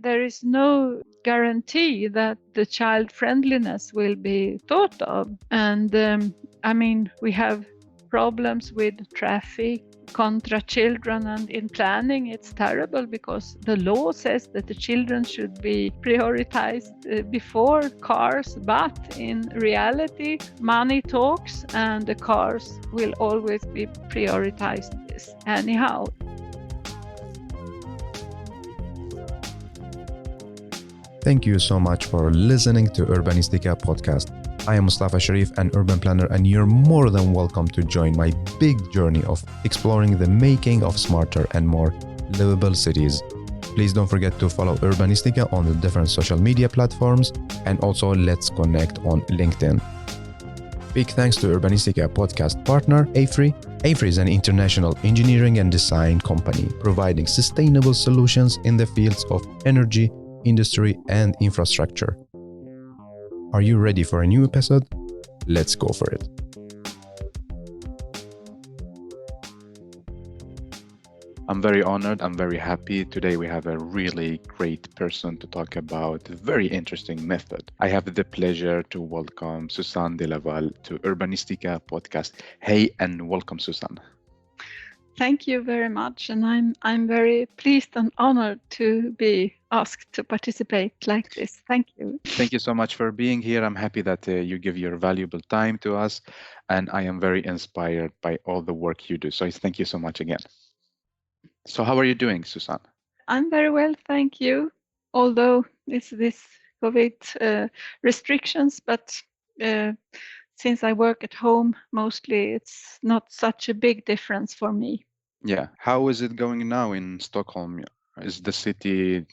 there is no guarantee that the child friendliness will be thought of. And we have problems with traffic contra children, and in planning it's terrible because the law says that the children should be prioritized before cars, but in reality money talks and the cars will always be prioritized anyhow. Thank you so much for listening to Urbanistica podcast. I am Mustafa Sharif, an urban planner, and you're more than welcome to join my big journey of exploring the making of smarter and more livable cities. Please don't forget to follow Urbanistica on the different social media platforms, and also let's connect on LinkedIn. Big thanks to Urbanistica podcast partner AFRY. AFRY is an international engineering and design company providing sustainable solutions in the fields of energy, industry, and infrastructure. Are you ready for a new episode? Let's go for it. I'm very honored. I'm very happy. Today we have a really great person to talk about a very interesting method. I have the pleasure to welcome Suzanne de Laval to Urbanistica podcast. Hey, and welcome, Suzanne. Thank you very much, and I'm very pleased and honored to be asked to participate like this. Thank you. Thank you so much for being here. I'm happy that you give your valuable time to us, and I am very inspired by all the work you do. So thank you so much again. So how are you doing, Suzanne? I'm very well, thank you. Although it's this COVID restrictions, but since I work at home, mostly it's not such a big difference for me. Yeah. How is it going now in Stockholm? Is the city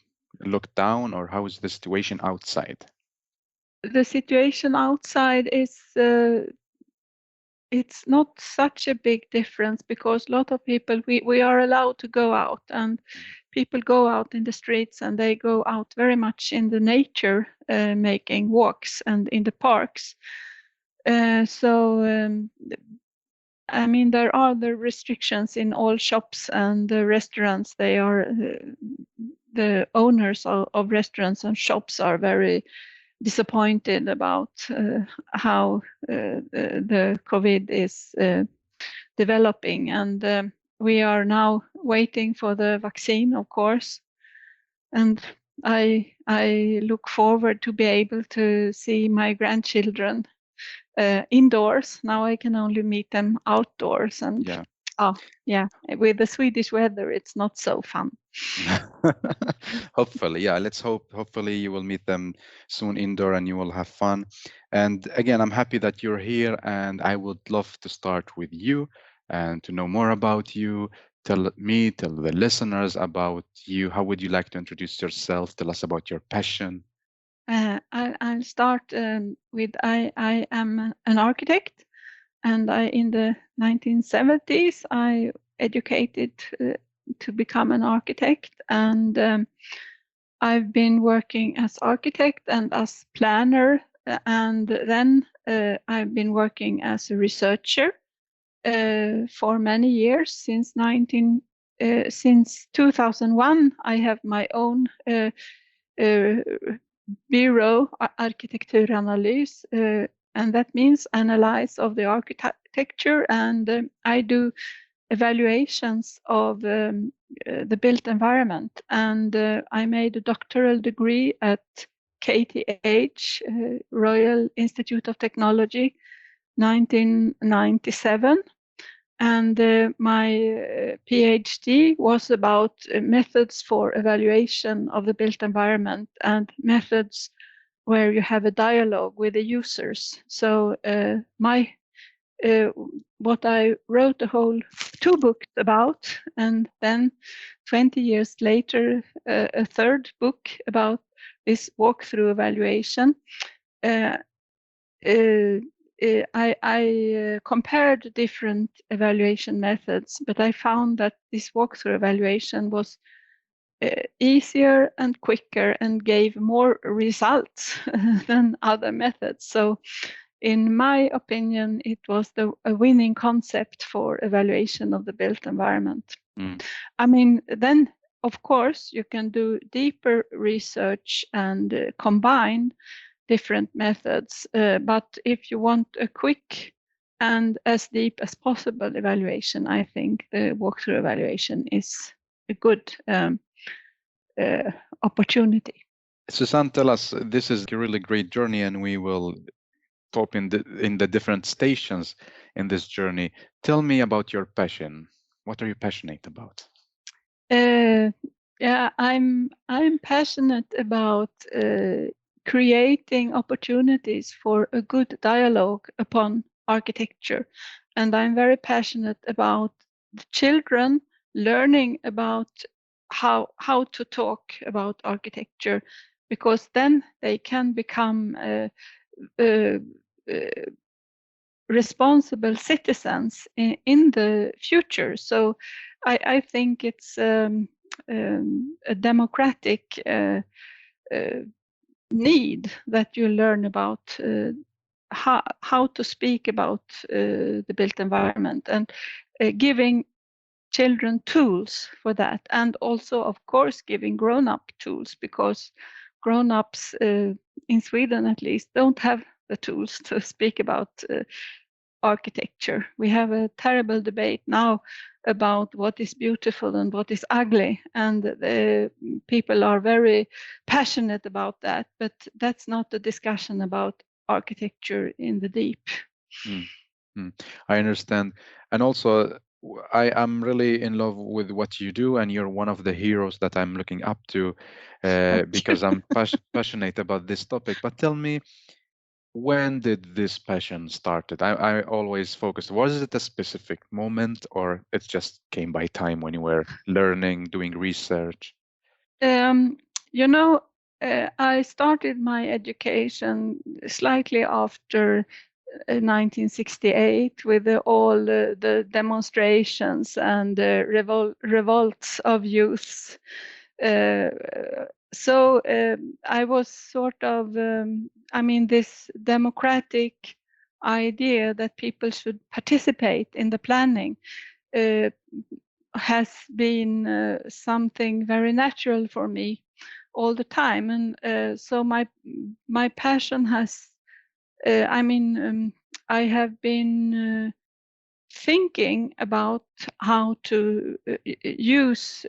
locked down, or how is the situation outside? The situation outside is it's not such a big difference because a lot of people, we are allowed to go out, and people go out in the streets, and they go out very much in the nature, making walks and in the parks. There are the restrictions in all shops and the restaurants. They are the owners of restaurants and shops are very disappointed about how the COVID is developing, and we are now waiting for the vaccine, of course. And I look forward to be able to see my grandchildren indoors. Now I can only meet them outdoors, and with the Swedish weather, it's not so fun. Hopefully, yeah. Let's hope. Hopefully, you will meet them soon indoor, and you will have fun. And again, I'm happy that you're here, and I would love to start with you and to know more about you. Tell the listeners about you. How would you like to introduce yourself? Tell us about your passion. I'll start with I am an architect, and in the 1970s I educated to become an architect, and I've been working as architect and as planner, and then I've been working as a researcher for many years. Since 2001 I have my own bureau, Arkitekturanalys, and that means analyze of the architecture, and I do evaluations of the built environment. And I made a doctoral degree at KTH, Royal Institute of Technology, 1997. And my PhD was about methods for evaluation of the built environment and methods where you have a dialogue with the users. So what I wrote a whole 2 books about, and then 20 years later, a 3rd book about this walkthrough evaluation. I compared different evaluation methods, but I found that this walkthrough evaluation was easier and quicker and gave more results than other methods. So in my opinion, it was a winning concept for evaluation of the built environment. Then of course, you can do deeper research and combine different methods. But if you want a quick and as deep as possible evaluation, I think the walkthrough evaluation is a good opportunity. Suzanne, tell us, this is a really great journey, and we will talk in the different stations in this journey. Tell me about your passion. What are you passionate about? Yeah, I'm passionate about creating opportunities for a good dialogue upon architecture, and I'm very passionate about the children learning about how to talk about architecture, because then they can become uh, responsible citizens in the future. So I think it's a democratic need that you learn about how to speak about the built environment, and giving children tools for that, and also of course giving grown-up tools, because grown-ups in Sweden at least don't have the tools to speak about architecture. We have a terrible debate now about what is beautiful and what is ugly, and people are very passionate about that, but that's not a discussion about architecture in the deep. Mm, I understand. And also, I am really in love with what you do, and you're one of the heroes that I'm looking up to because I'm passionate about this topic. But tell me, when did this passion started? I always focused. Was it a specific moment, or it just came by time when you were learning, doing research? Um, you know, I started my education slightly after 1968 with all the demonstrations and revolts of youths. So I was sort of, I mean, this democratic idea that people should participate in the planning uh, has been something very natural for me all the time, and so my passion has. I mean, I have been thinking about how to use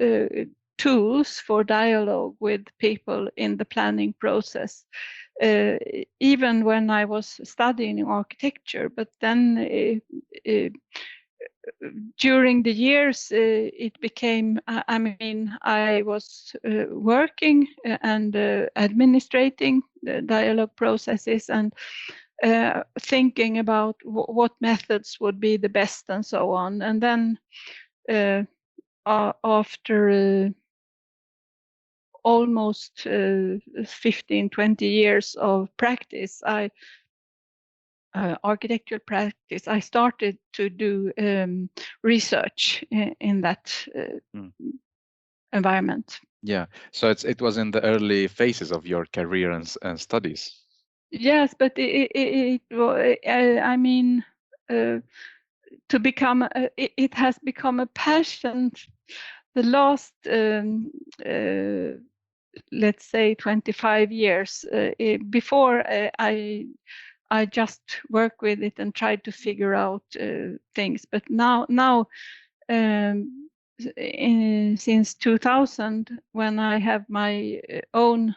tools for dialogue with people in the planning process, uh, even when I was studying architecture. But then during the years, it became, I mean, I was working and administrating the dialogue processes, and thinking about what methods would be the best and so on. And then after almost 15, 20 years of practice, architectural practice, I started to do research in that environment. Yeah, so it was in the early phases of your career and studies. Yes, but I mean, to become, it has become a passion the last, let's say, 25 years. Before I just work with it and try to figure out things, but now since 2000, when I have my own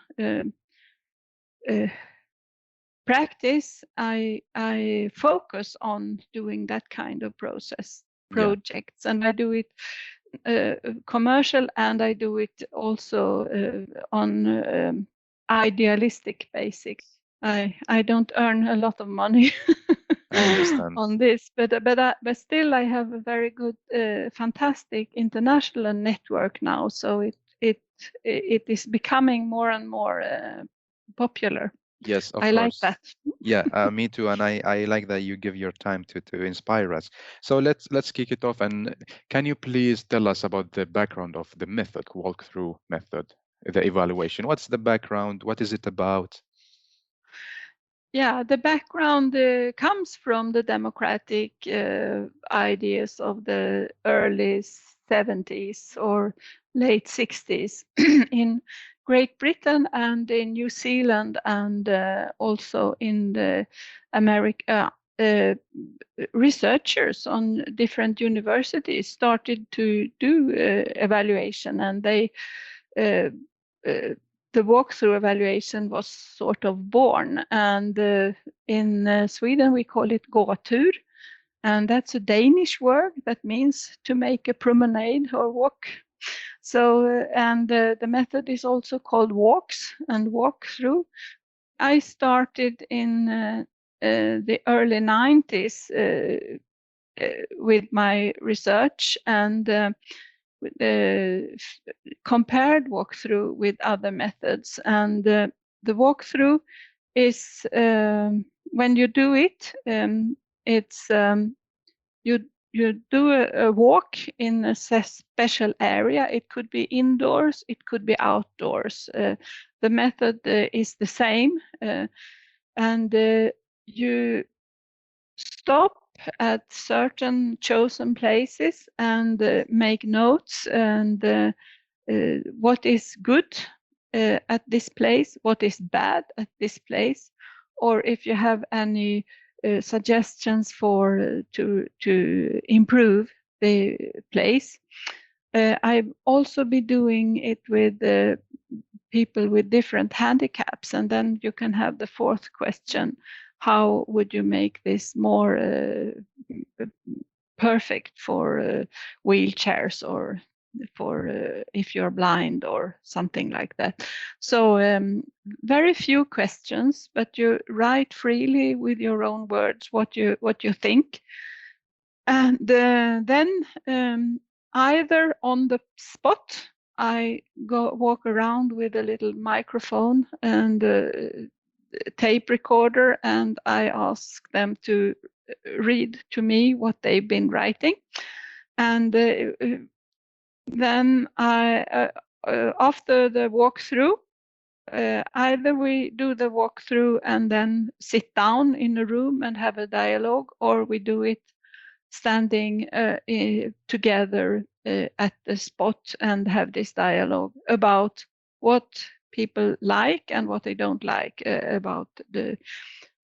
practice, I focus on doing that kind of projects, and I do it commercial, and I do it also on idealistic basics. I don't earn a lot of money I understand. on this, but still I have a very good, fantastic international network now. So it is becoming more and more popular. Yes, of I like course. that. Yeah, me too. And I like that you give your time to inspire us. So let's kick it off. And can you please tell us about the background of the method, walkthrough method, the evaluation? What's the background? What is it about? Yeah, the background comes from the democratic ideas of the early 70s or late 60s in Great Britain and in New Zealand, and also in the America. Researchers on different universities started to do evaluation, and they the walkthrough evaluation was sort of born. And in Sweden, we call it gåtur. And that's a Danish word that means to make a promenade or walk. So, and the method is also called walks and walkthrough. I started in the early 90s with my research, and compared walkthrough with other methods. And the walkthrough is when you do it, it's you do a walk in a special area. It could be indoors, it could be outdoors. The method is the same, and you stop at certain chosen places and make notes, and what is good at this place, what is bad at this place, or if you have any suggestions for to improve the place. I've also been doing it with people with different handicaps, and then you can have the fourth question: how would you make this more perfect for wheelchairs, or for if you're blind or something like that? So very few questions, but you write freely with your own words what you think. And then either on the spot, I walk around with a little microphone and a tape recorder, and I ask them to read to me what they've been writing. And then after the walkthrough, either we do the walkthrough and then sit down in a room and have a dialogue, or we do it standing together at the spot and have this dialogue about what people like and what they don't like about the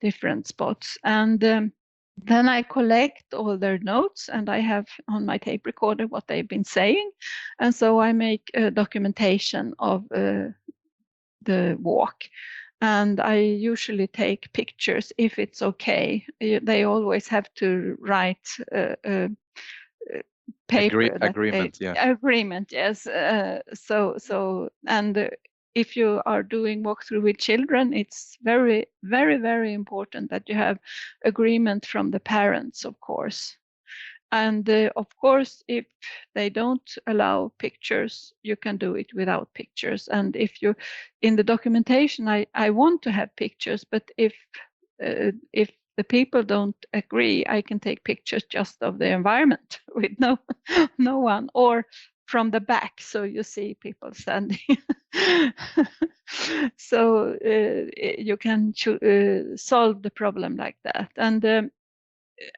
different spots. And then I collect all their notes, and I have on my tape recorder what they've been saying. And so I make a documentation of the walk. And I usually take pictures if it's okay. They always have to write a paper. Agreement, yeah. Agreement, yes. And if you are doing walkthrough with children, it's very, very, very important that you have agreement from the parents, of course. And of course, if they don't allow pictures, you can do it without pictures. And if you, in the documentation, I want to have pictures, but if the people don't agree, I can take pictures just of the environment with no one, or from the back, so you see people standing. So you can solve the problem like that. And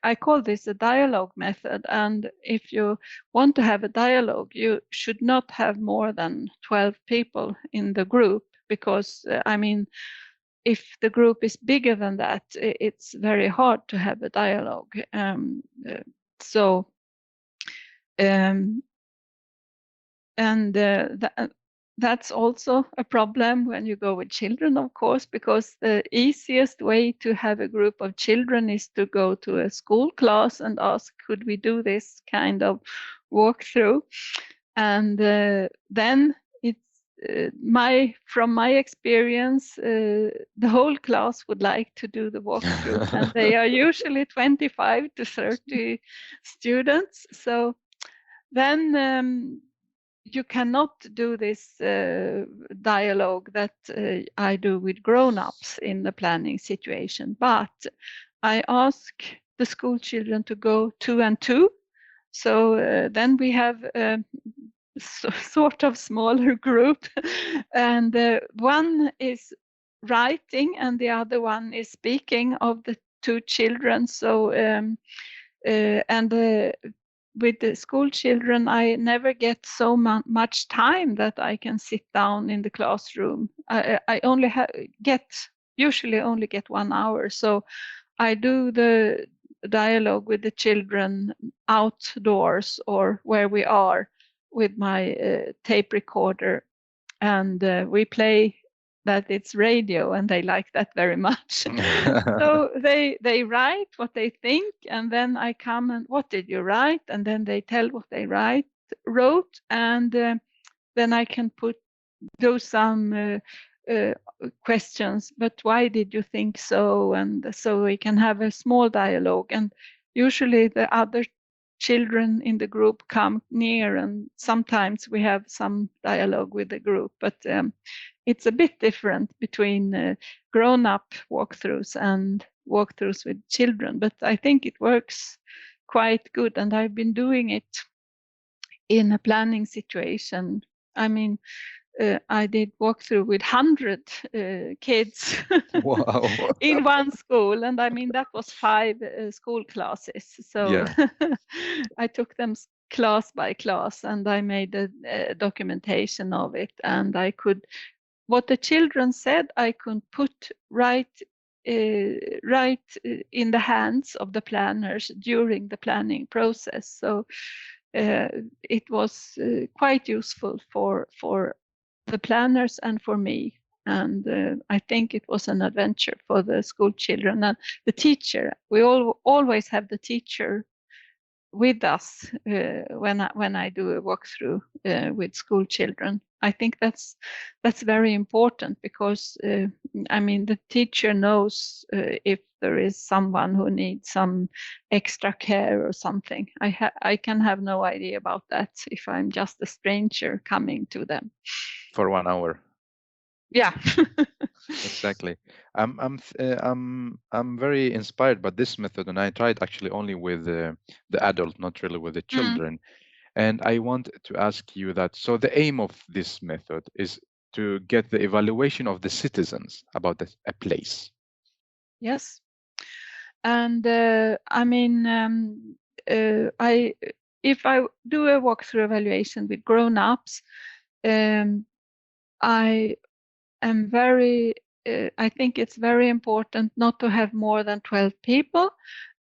I call this a dialogue method. And if you want to have a dialogue, you should not have more than 12 people in the group, because I mean, if the group is bigger than that, it's very hard to have a dialogue. That's also a problem when you go with children, of course, because the easiest way to have a group of children is to go to a school class and ask, could we do this kind of walkthrough? And then it's from my experience, the whole class would like to do the walkthrough, and they are usually 25 to 30 students. So then you cannot do this dialogue that I do with grown-ups in the planning situation, but I ask the school children to go 2 and 2. So then we have sort of smaller group, and one is writing and the other one is speaking of the two children. So with the school children, I never get so much time that I can sit down in the classroom. I only usually only get 1 hour. So I do the dialogue with the children outdoors or where we are with my tape recorder, and we play that it's radio, and they like that very much. So they write what they think, and then I come and, what did you write? And then they tell what they wrote, and then I can do some questions, but why did you think so? And so we can have a small dialogue, and usually the other children in the group come near, and sometimes we have some dialogue with the group, but it's a bit different between grown-up walkthroughs and walkthroughs with children, but I think it works quite good, and I've been doing it in a planning situation. I mean, I did walkthrough with 100 kids Wow. in one school, and I mean that was 5 school classes. So Yeah. I took them class by class, and I made a documentation of it, and I could, what the children said, I could put right in the hands of the planners during the planning process. So it was quite useful for the planners and for me. And I think it was an adventure for the school children and the teacher. We always have the teacher with us when I do a walkthrough with school children. I think that's very important, because I mean the teacher knows if there is someone who needs some extra care or something. I can have no idea about that if I'm just a stranger coming to them For 1 hour. Yeah. Exactly. I'm very inspired by this method, and I tried actually only with the adult, not really with the children. And I want to ask you that. So the aim of this method is to get the evaluation of the citizens about a place. Yes. And I mean, if I do a walkthrough evaluation with grown-ups, I am very. I think it's very important not to have more than 12 people,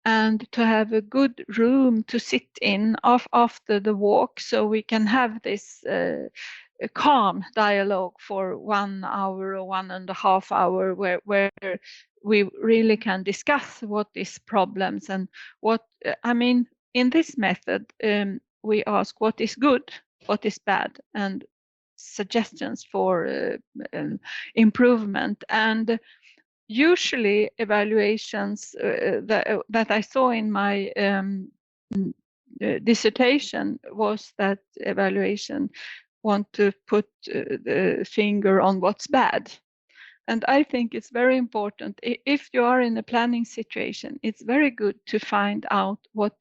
and to have a good room to sit in after the walk, so we can have this a calm dialogue for 1 hour or 1.5 hours, where we really can discuss what is problems and what I mean. In this method, we ask what is good, what is bad, and suggestions for improvement. And usually evaluations that I saw in my dissertation was that evaluation want to put the finger on what's bad. And I think it's very important, if you are in a planning situation, it's very good to find out what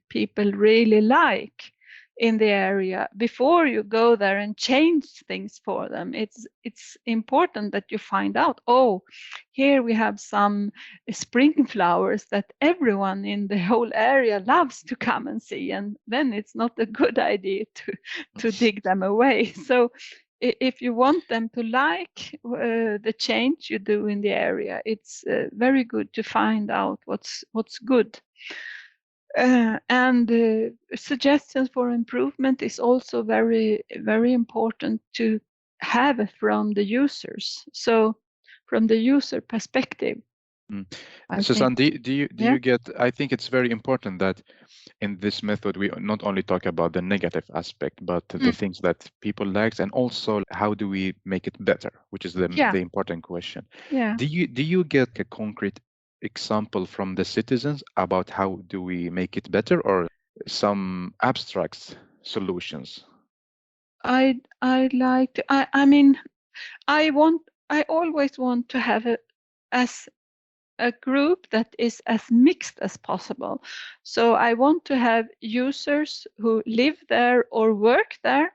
people really like in the area before you go there and change things for them. It's important that you find out, oh, here we have some spring flowers that everyone in the whole area loves to come and see, and then it's not a good idea to dig them away. So if you want them to like the change you do in the area, it's very good to find out what's good. And suggestions for improvement is also very, very important to have from the users. So from the user perspective. Suzanne, do Yeah. you get, I think it's very important that in this method we not only talk about the negative aspect, but the things that people like, and also how do we make it better, which is the important question. Yeah. Do you get a concrete example from the citizens about how do we make it better, or some abstract solutions? I'd like to. I mean, I always want to have a group that is as mixed as possible. So I want to have users who live there or work there,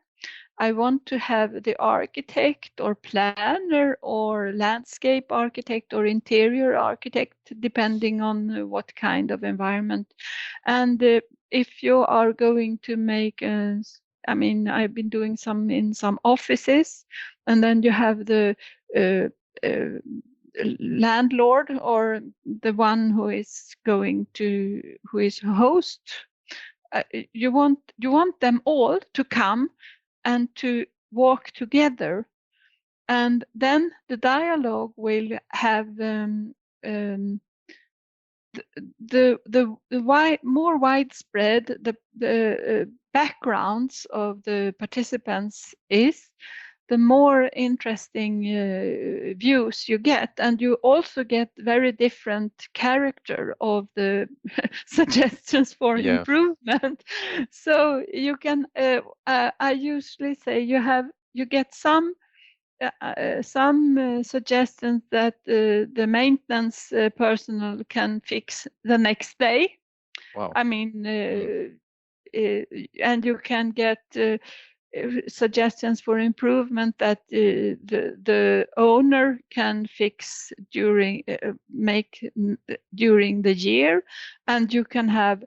I want to have the architect or planner or landscape architect or interior architect, depending on what kind of environment. And if you are going to make I mean, I've been doing some in some offices, and then you have the uh, uh, landlord or the one who is who is host. You want them all to come and to walk together, and then the dialogue will have more widespread the backgrounds of the participants is, the more interesting views you get, and you also get very different character of the suggestions for Yeah. improvement. So you can I usually say you get some suggestions that the maintenance personnel can fix the next day. Wow. I mean, and you can get suggestions for improvement that the owner can fix during during the year, and you can have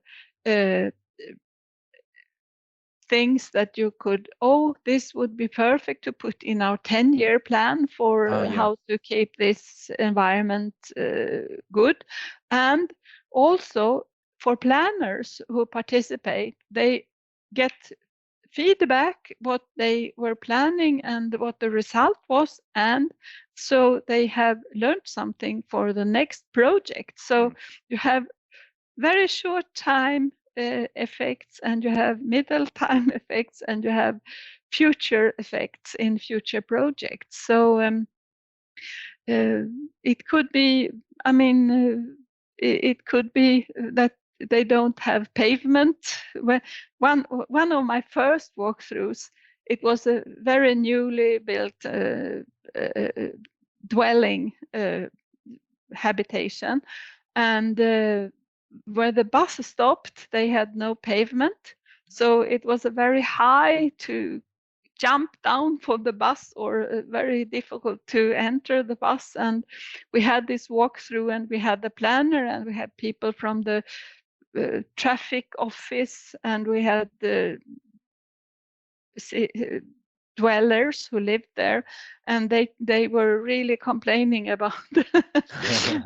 things that you could, this would be perfect to put in our 10-year plan for Yeah. how to keep this environment good. And also for planners who participate, they get feedback what they were planning and what the result was, and so they have learned something for the next project. So you have very short time effects, and you have middle time effects, and you have future effects in future projects. So it could be, I mean, it could be that they don't have pavement. One of my first walkthroughs, it was a very newly built dwelling habitation, and where the bus stopped, they had no pavement. So it was a very high to jump down for the bus, or very difficult to enter the bus. And we had this walkthrough, and we had the planner, and we had people from the traffic office, and we had the dwellers who lived there, and they were really complaining about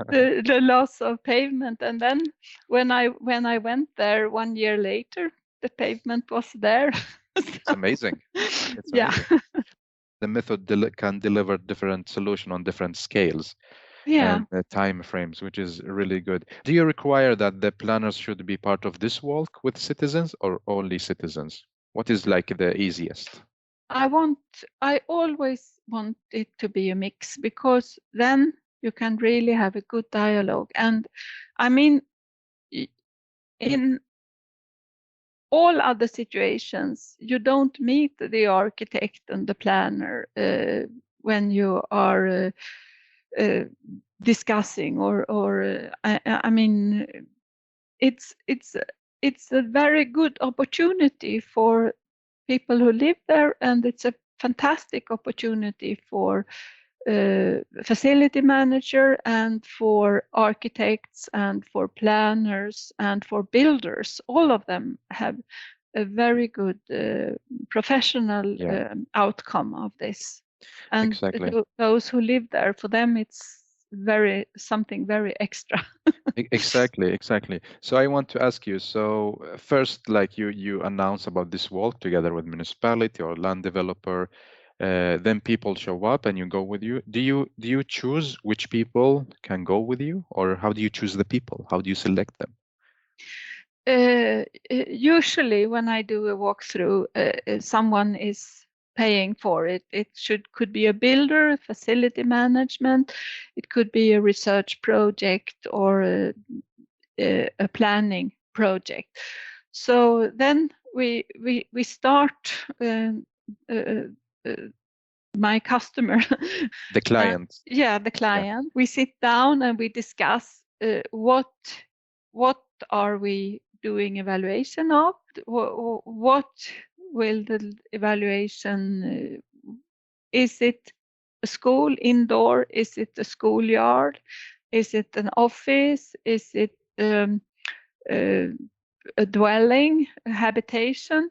the loss of pavement. And then when I went there 1 year later, the pavement was there. It's amazing. It's Yeah. amazing. The method can deliver different solution on different scales Yeah. and time frames, which is really good. Do you require that the planners should be part of this walk with citizens, or only citizens? What is like the easiest? I always want it to be a mix, because then you can really have a good dialogue. And I mean, in all other situations, you don't meet the architect and the planner when you are discussing, or I mean, it's a very good opportunity for people who live there, and it's a fantastic opportunity for facility manager, and for architects, and for planners, and for builders. All of them have a very good professional outcome of this. And Exactly. those who live there, for them it's something very extra. Exactly. So I want to ask you, so first, like you announce about this walk together with municipality or land developer, then people show up and you go with you. Do you choose which people can go with you, or how do you choose the people? How do you select them? Usually when I do a walkthrough, someone is paying for it. It could be a builder, facility management, it could be a research project, or a planning project. So then we start my customer. The client. The client. We sit down and we discuss what are we doing evaluation of, what will the evaluation, is it a school indoor? Is it a schoolyard? Is it an office? Is it a dwelling, a habitation?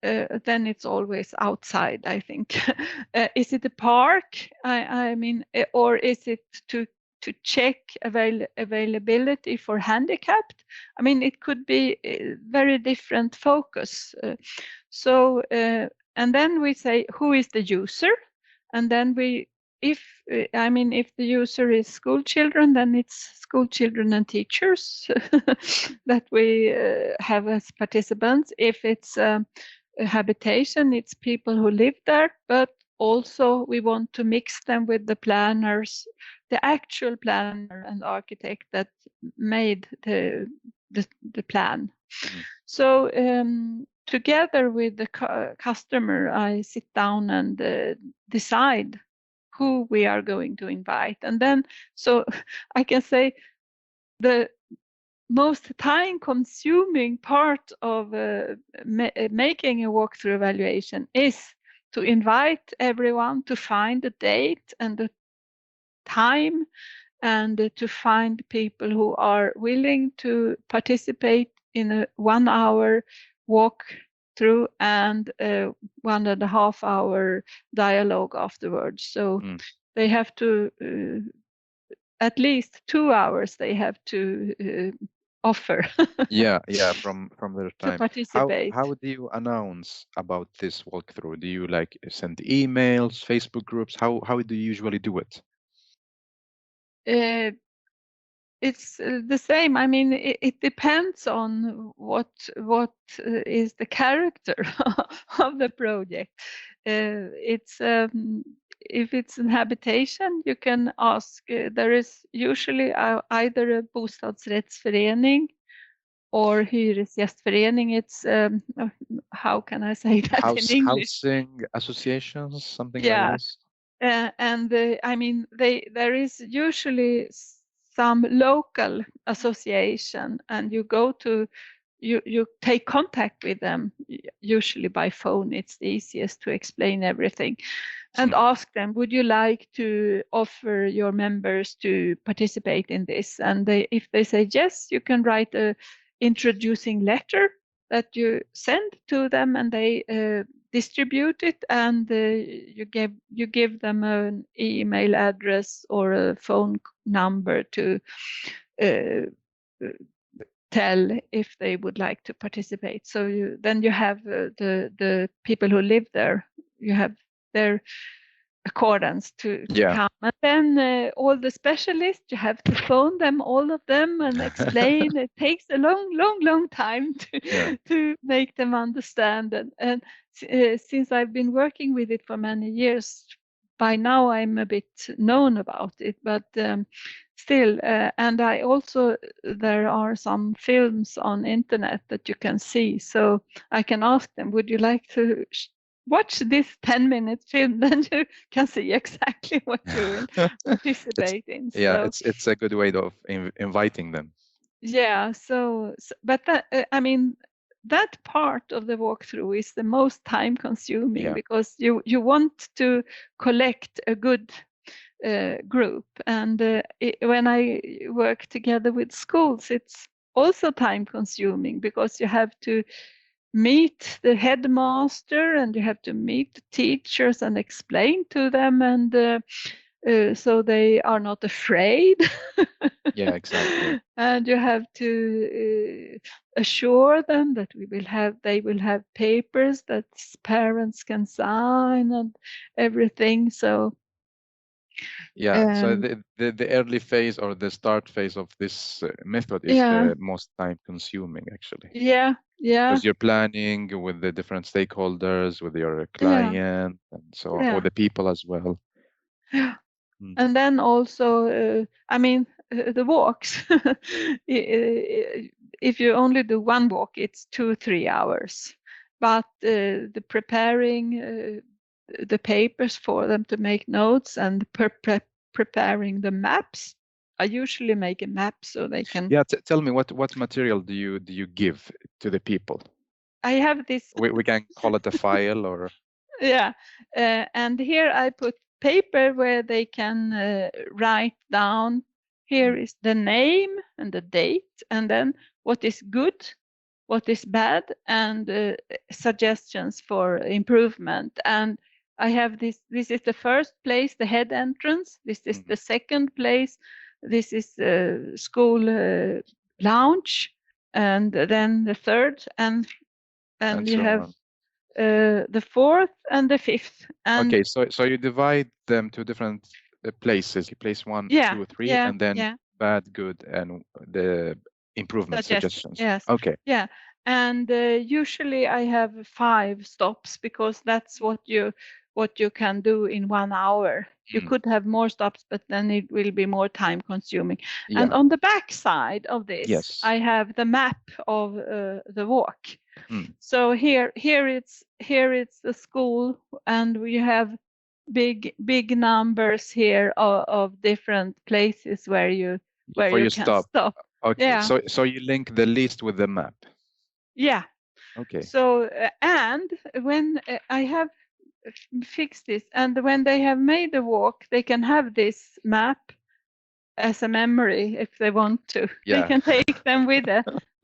Then it's always outside, I think. Is it a park? I mean, or is it to check availability for handicapped? I mean, it could be very different focus. And then we say, who is the user? And then if the user is school children, then it's school children and teachers that we have as participants. If it's a habitation, it's people who live there, but also we want to mix them with the planners, the actual planner and architect that made the plan. So together with the customer, I sit down and decide who we are going to invite. And then, so I can say the most time-consuming part of making a walkthrough evaluation is to invite everyone, to find the date and the time, and to find people who are willing to participate in a 1 hour walk through and a 1.5 hour dialogue afterwards. So they have to at least 2 hours they have to offer. Yeah, from their to time. participate. How do you announce about this walkthrough? Do you like send emails, Facebook groups? How do you usually do it? It's the same. I mean, it depends on what is the character of the project. It's if it's an habitation, you can ask. There is usually either a bostadsrättsförening or hyresgästförening. It's how can I say that in English? Housing associations, something like Yeah. this. And I mean, there is usually some local association, and you go to you take contact with them, usually by phone. It's the easiest to explain everything, and ask them, would you like to offer your members to participate in this? And if they say yes, you can write a introducing letter that you send to them, and they distribute it, and you give them an email address or a phone number to tell if they would like to participate. So then you have the people who live there, you have their accordance to come. And then all the specialists, you have to phone them, all of them, and explain. It takes a long time to make them understand. And since I've been working with it for many years, by now I'm a bit known about it, but still, and I also, there are some films on internet that you can see, so I can ask them, would you like to watch this 10-minute film? Then you can see exactly what you will participate in. Yeah, so, it's a good way of inviting them. Yeah, but that, I mean, that part of the walkthrough is the most time consuming, because you want to collect a good group. And when I work together with schools, it's also time consuming, because you have to meet the headmaster and you have to meet the teachers and explain to them, and so they are not afraid. Yeah, exactly. And you have to assure them that they will have papers that parents can sign and everything. So so the early phase or the start phase of this method is the most time consuming, actually. Yeah. Because you're planning with the different stakeholders, with your client, and so on, with the people as well. Yeah. And then also, I mean, the walks. If you only do one walk, it's 2-3 hours. But the preparing the papers for them to make notes, and preparing the maps. I usually make a map so they can. Yeah, tell me what material do you give to the people? I have this. We can call it a file or. Yeah, and here I put paper where they can write down. Here is the name and the date, and then what is good, what is bad, and suggestions for improvement. And I have this. This is the first place, the head entrance. This is the second place. This is school lounge, and then the third, and you so have on. the fourth and the fifth. And Okay, so you divide them to different places. You place 1, yeah, 2, 3, yeah, and then yeah. bad, good, and the improvement suggestions. Yes, Okay. yeah. And usually I have 5 stops because that's what you can do in 1 hour. You could have more stops, but then it will be more time consuming. And Yeah. on the back side of this, Yes. I have the map of the walk. Mm. So here it's the school, and we have big numbers here of different places where you For you can stop. stop. Okay. Yeah, So you link the list with the map. yeah. Okay. So and when I have fixed this, and when they have made the walk, they can have this map as a memory if they want to. They Yeah. can take them with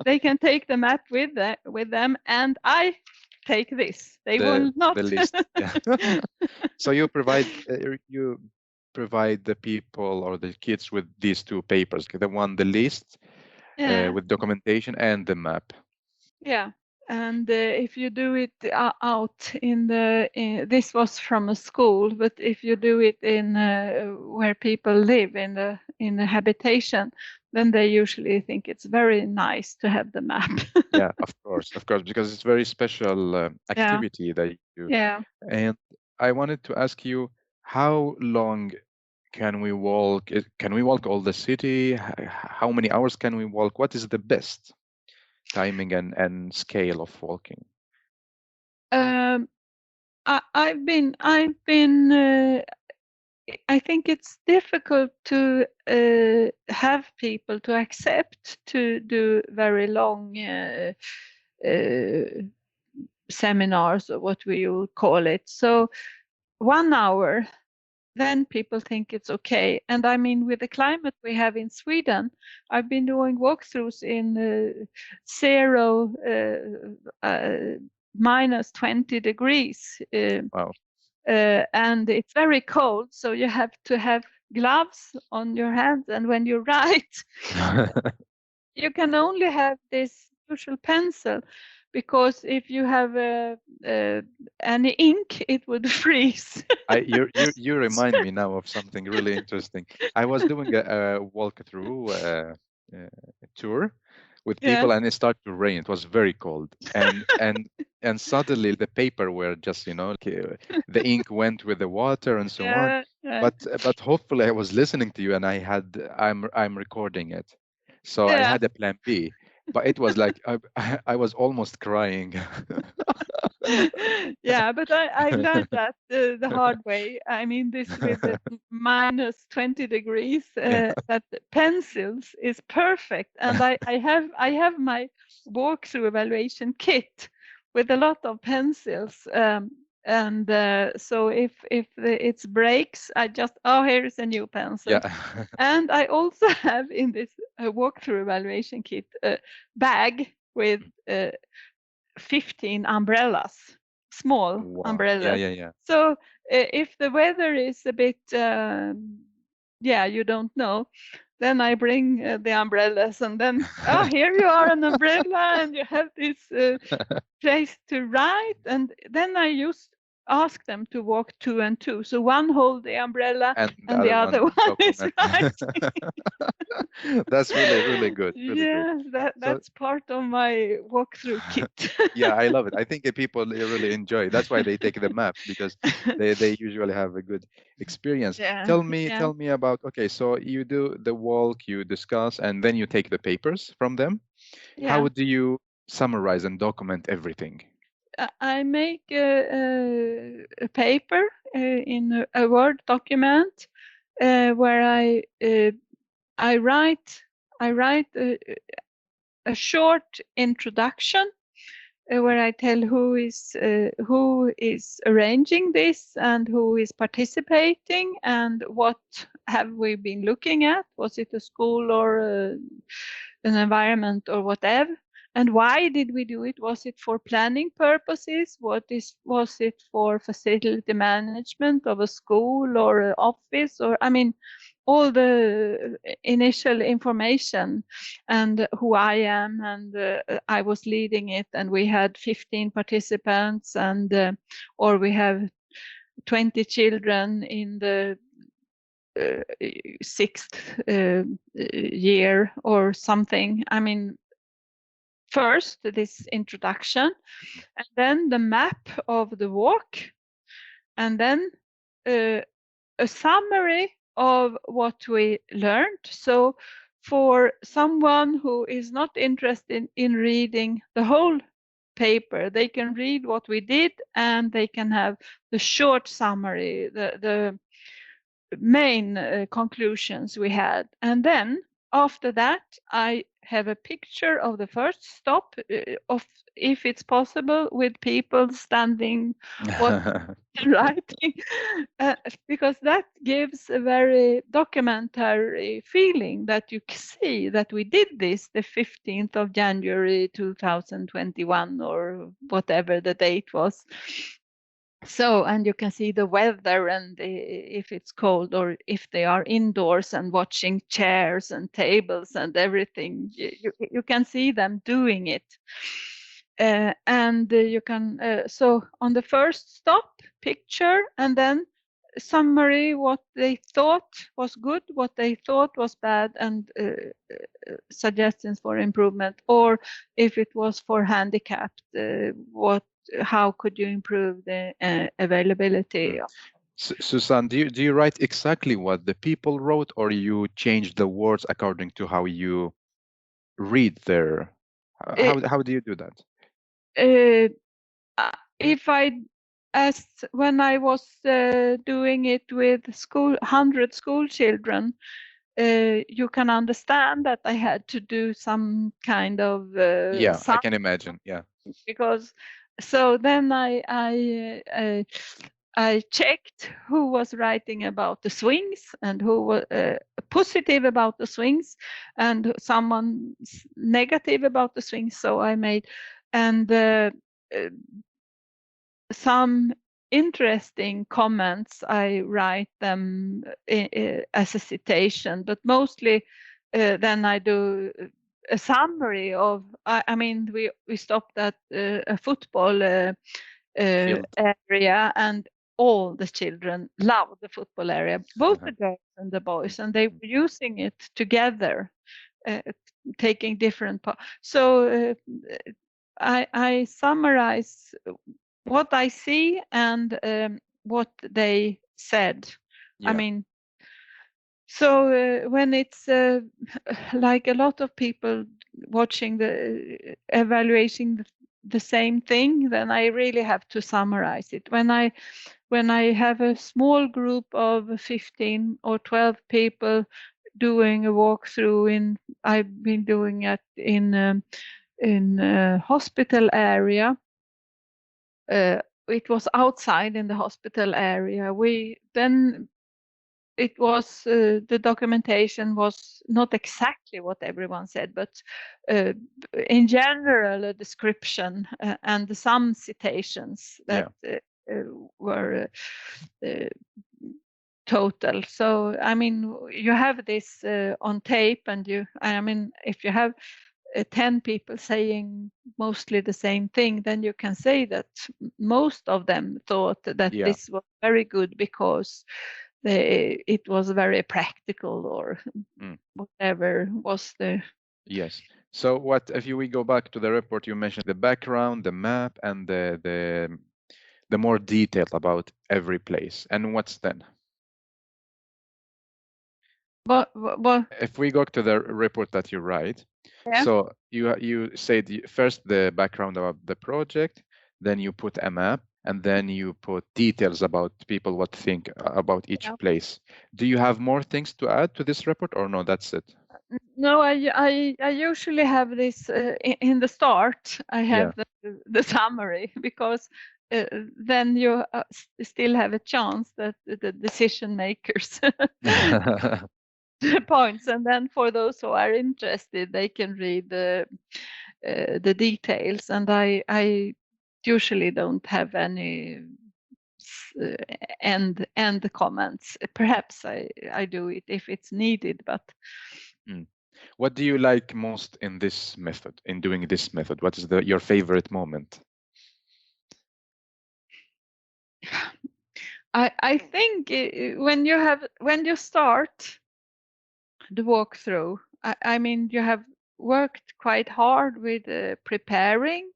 they can take the map with them, and I take this. They will not. The list. Yeah. So you provide the people or the kids with these 2 papers, the list Yeah, with documentation and the map. yeah. And if you do it out in this was from a school, but if you do it in where people live in the habitation, then they usually think it's very nice to have the map. Yeah, of course, because it's very special Yeah, activity that you do. yeah. And I wanted to ask you, how long can we walk? Can we walk all the city? How many hours can we walk? What is the best timing and scale of walking? I've been I think it's difficult to have people to accept to do very long seminars, or what we will call it. So 1 hour, then people think it's okay. And I mean, with the climate we have in Sweden, I've been doing walkthroughs in zero, minus 20 degrees. Wow. And it's very cold, so you have to have gloves on your hands. And when you write, you can only have this usual pencil, because if you have any ink, it would freeze. You remind me now of something really interesting. I was doing a walkthrough tour with Yeah, people, and it started to rain. It was very cold, and suddenly the paper were just the ink went with the water and so on. yeah, yeah, But hopefully I was listening to you, and I'm recording it, so I yeah. had a plan B. But it was like I was almost crying. Yeah, but I learned that the hard way. I mean, this with the minus 20 degrees, Yeah. that the pencils is perfect. And I have my walkthrough evaluation kit with a lot of pencils. And so if it breaks, I just, oh, here is a new pencil. Yeah. And I also have in this walkthrough evaluation kit a bag with 15 umbrellas, small Wow. umbrellas. Yeah. So if the weather is a bit, you don't know, then I bring the umbrellas, and then, oh, here you are, an umbrella, and you have this place to write. And then I ask them to walk 2 and 2. So one hold the umbrella, And the and the other other one one is document. writing. That's really good. Really good. Yeah, So that's part of my walkthrough kit. yeah, I love it. I think people really enjoy. That's why they take the map, because they usually have a good experience. Yeah, Tell me about, okay, so you do the walk, you discuss, and then you take the papers from them. yeah. How do you summarize and document everything? I make a paper in a Word document where I write a short introduction where I tell who is arranging this and who is participating and what have we been looking at. Was it a school or an environment or whatever? And why did we do it? Was it for planning purposes? Was it for facility management of a school or an office? Or I mean, all the initial information and who I am, and I was leading it, and we had 15 participants, and or we have 20 children in the sixth year or something. I mean, first this introduction, and then the map of the walk, and then a summary of what we learned. So for someone who is not interested in reading the whole paper, they can read what we did and they can have the short summary, the main conclusions we had. And then after that, I have a picture of the first stop, of if it's possible, with people standing, what writing, because that gives a very documentary feeling that you see that we did this the 15th of January 2021 or whatever the date was. So, and you can see the weather and if it's cold or if they are indoors and watching chairs and tables and everything, you can see them doing it. And you can, so on the first stop, picture, and then summary what they thought was good, what they thought was bad, and suggestions for improvement, or if it was for handicapped, how could you improve the availability? Suzanne, do you write exactly what the people wrote, or you change the words according to how you read their? How do you do that? If I, as when I was doing it with 100 school children, you can understand that I had to do some kind of Yeah, I can imagine. Yeah. because so then I checked who was writing about the swings and who was positive about the swings and someone negative about the swings. So I made and some interesting comments. I write them as a citation, but mostly then I do a summary of. I mean, we stopped at a football area, and all the children loved the football area, both the girls and the boys, and they were using it together, taking different parts. So I summarize what I see and what they said. Yeah. I mean, so when it's like a lot of people watching evaluating the same thing, then I really have to summarize it. When I have a small group of 15 or 12 people doing a walkthrough I've been doing it in a hospital area. It was outside in the hospital area. It was the documentation was not exactly what everyone said, but in general a description and some citations that were total. So I mean, you have this on tape, and I mean, if you have 10 people saying mostly the same thing, then you can say that most of them thought that this was very good because it was very practical or whatever was the. Yes. So what if we go back to the report, you mentioned the background, the map, and the more detail about every place. And what's then? But if we go to the report that you write, so you said first the background about the project, then you put a map, and then you put details about people what think about each Yeah. place. Do you have more things to add to this report, or no, that's it? No, I usually have this in the start. I Yeah. have the summary, because then you still have a chance that the decision makers the points, and then for those who are interested, they can read the details. And I usually don't have any uh, end comments. Perhaps I do it if it's needed, but Mm. What do you like most in this method, in doing this method? What is your favorite moment? I think when you start the walkthrough, I mean, you have worked quite hard with preparing.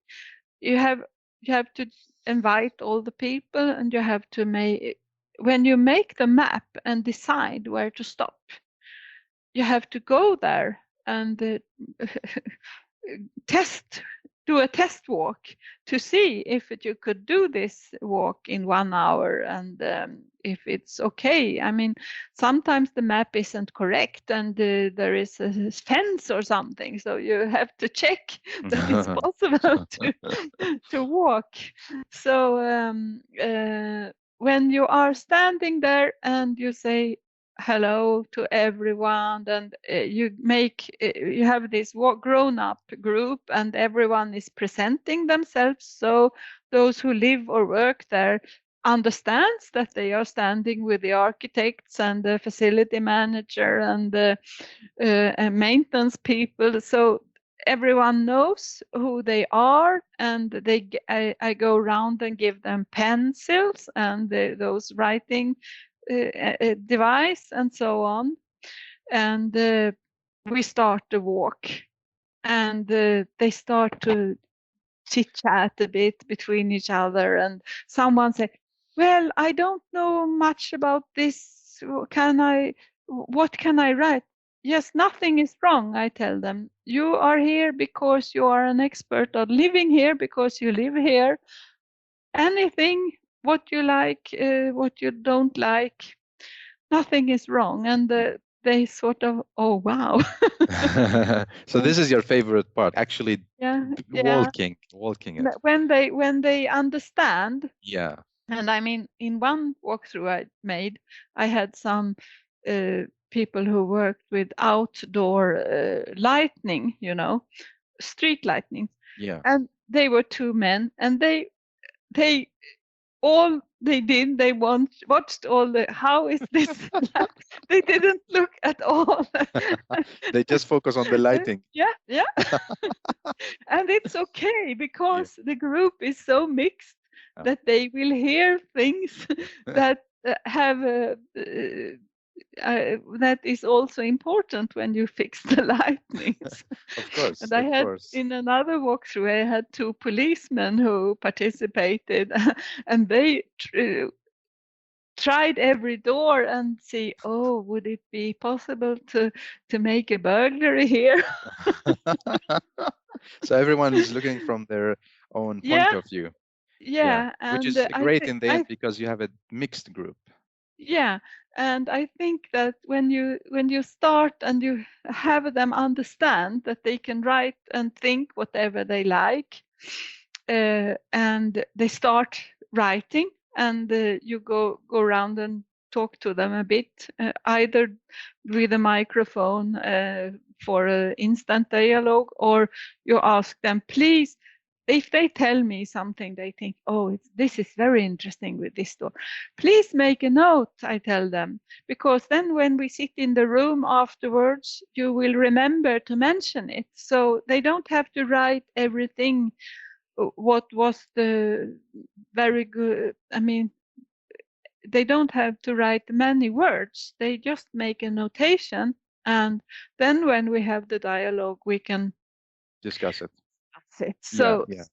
You have you have to invite all the people, and you have to make, when you make the map and decide where to stop, you have to go there and test do a test walk to see if you could do this walk in 1 hour, and if it's okay. I mean, sometimes the map isn't correct, and there is a fence or something, so you have to check that it's possible to walk. So when you are standing there and you say hello to everyone, and you have this grown up group, and everyone is presenting themselves, so those who live or work there understands that they are standing with the architects and the facility manager and the maintenance people, so everyone knows who they are. And I go around and give them pencils and those writing device and so on. And we start the walk, and they start to chit chat a bit between each other, and someone said, well, I don't know much about this. What can I write? Yes, nothing is wrong, I tell them. You are here because you are an expert, or living here because you live here. Anything, what you like, what you don't like, nothing is wrong. And they sort of, oh, wow. So this is your favorite part, actually, Yeah, yeah. walking it. When they understand. Yeah. And I mean, in one walkthrough I made, I had some people who worked with outdoor lightning, street lightning, Yeah. and they were two men, and they all they did, they watched all the, how is this they didn't look at all. They just focus on the lighting. Yeah, yeah. And it's okay, Yeah. because the group is so mixed Oh. that they will hear things that have that is also important when you fix the lightnings. Of course, And I of had, course. in another walkthrough, I had two policemen who participated, and they tried every door and see, oh, would it be possible to make a burglary here? So everyone is looking from their own point Yeah, of view. Yeah, yeah. which And is I great think in the end because you have a mixed group. yeah, and I think that when you start and you have them understand that they can write and think whatever they like, and they start writing, and you go around and talk to them a bit, either with a microphone for an instant dialogue, or you ask them, please, if they tell me something, they think, oh, this is very interesting with this door, please make a note, I tell them, because then when we sit in the room afterwards, you will remember to mention it. So they don't have to write everything, what was the very good, I mean, they don't have to write many words, they just make a notation, and then when we have the dialogue, we can Discuss it. discuss it. Yeah, So, yeah.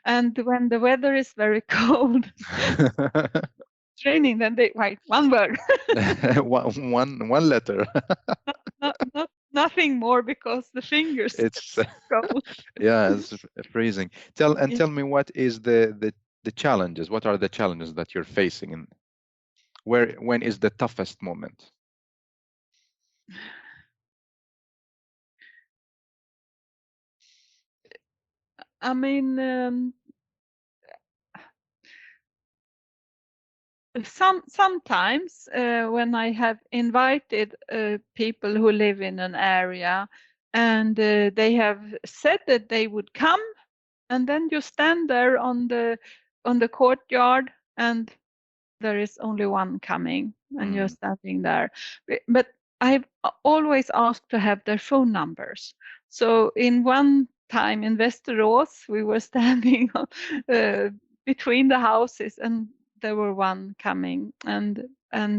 and when the weather is very cold, it's raining, then they write one word. one letter. Nothing more, because the fingers It's cold. yeah, it's freezing. Tell me, what is the the challenges. What are the challenges that you're facing, and when is the toughest moment? I mean, sometimes when I have invited people who live in an area and they have said that they would come, and then you stand there on the courtyard and there is only one coming and you're standing there. But I've always asked to have their phone numbers. So in one time in Västerås, we were standing between the houses and there were one coming and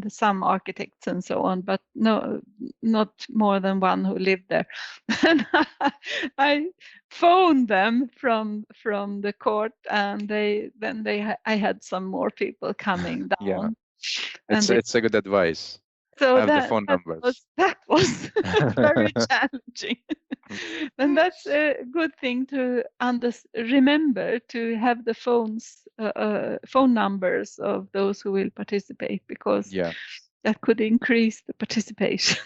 some architects and so on, but no, not more than one who lived there. And I phoned them from the court, and I had some more people coming Yeah, down. And it's a good advice. so Have the phone numbers. that was very challenging. And that's a good thing to remember, to have the phone numbers of those who will participate, because Yeah, that could increase the participation.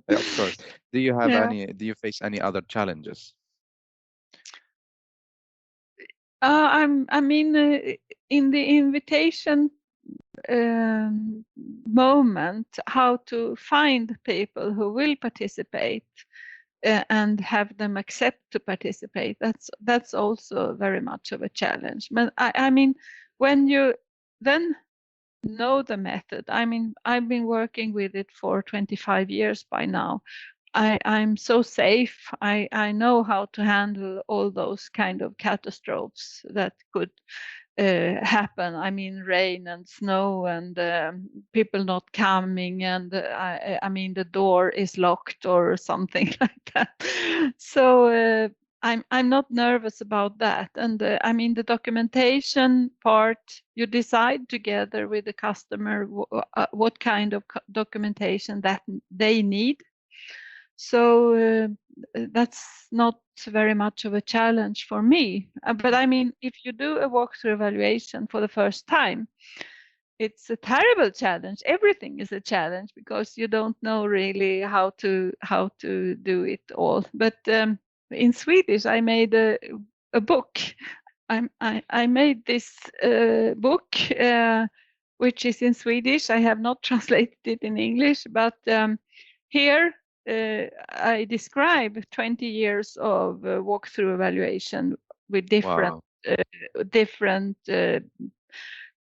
of course. Do you have Yeah. do you face any other challenges? I mean, in the invitation moment, how to find people who will participate and have them accept to participate. That's also very much of a challenge. But I mean, when you then know the method, I mean, I've been working with it for 25 years by now. I'm so safe. I know how to handle all those kind of catastrophes that could happen. I mean, rain and snow and people not coming, and I mean the door is locked or something like that. So I'm not nervous about that. And I mean, the documentation part, you decide together with the customer what kind of documentation that they need. So that's not very much of a challenge for me. But I mean, if you do a walkthrough evaluation for the first time, it's a terrible challenge. Everything is a challenge because you don't know really how to do it all. But in Swedish, I made a book. I made this book, which is in Swedish. I have not translated it in English, but here I describe 20 years of walkthrough evaluation with different Wow. different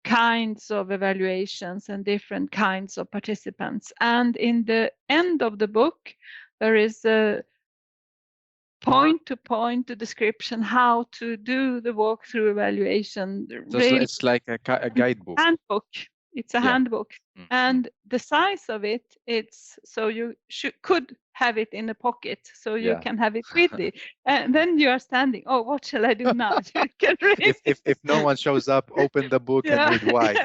kinds of evaluations and different kinds of participants. And in the end of the book, there is a point-to-point description how to do the walkthrough evaluation. So Really, it's like a guidebook. handbook. It's a Yeah. handbook, and the size of it, it's so you could have it in a pocket, so you Yeah. can have it with you. And then you are standing. Oh, what shall I do now? You can read. If no one shows up, open the book and Yeah. read why.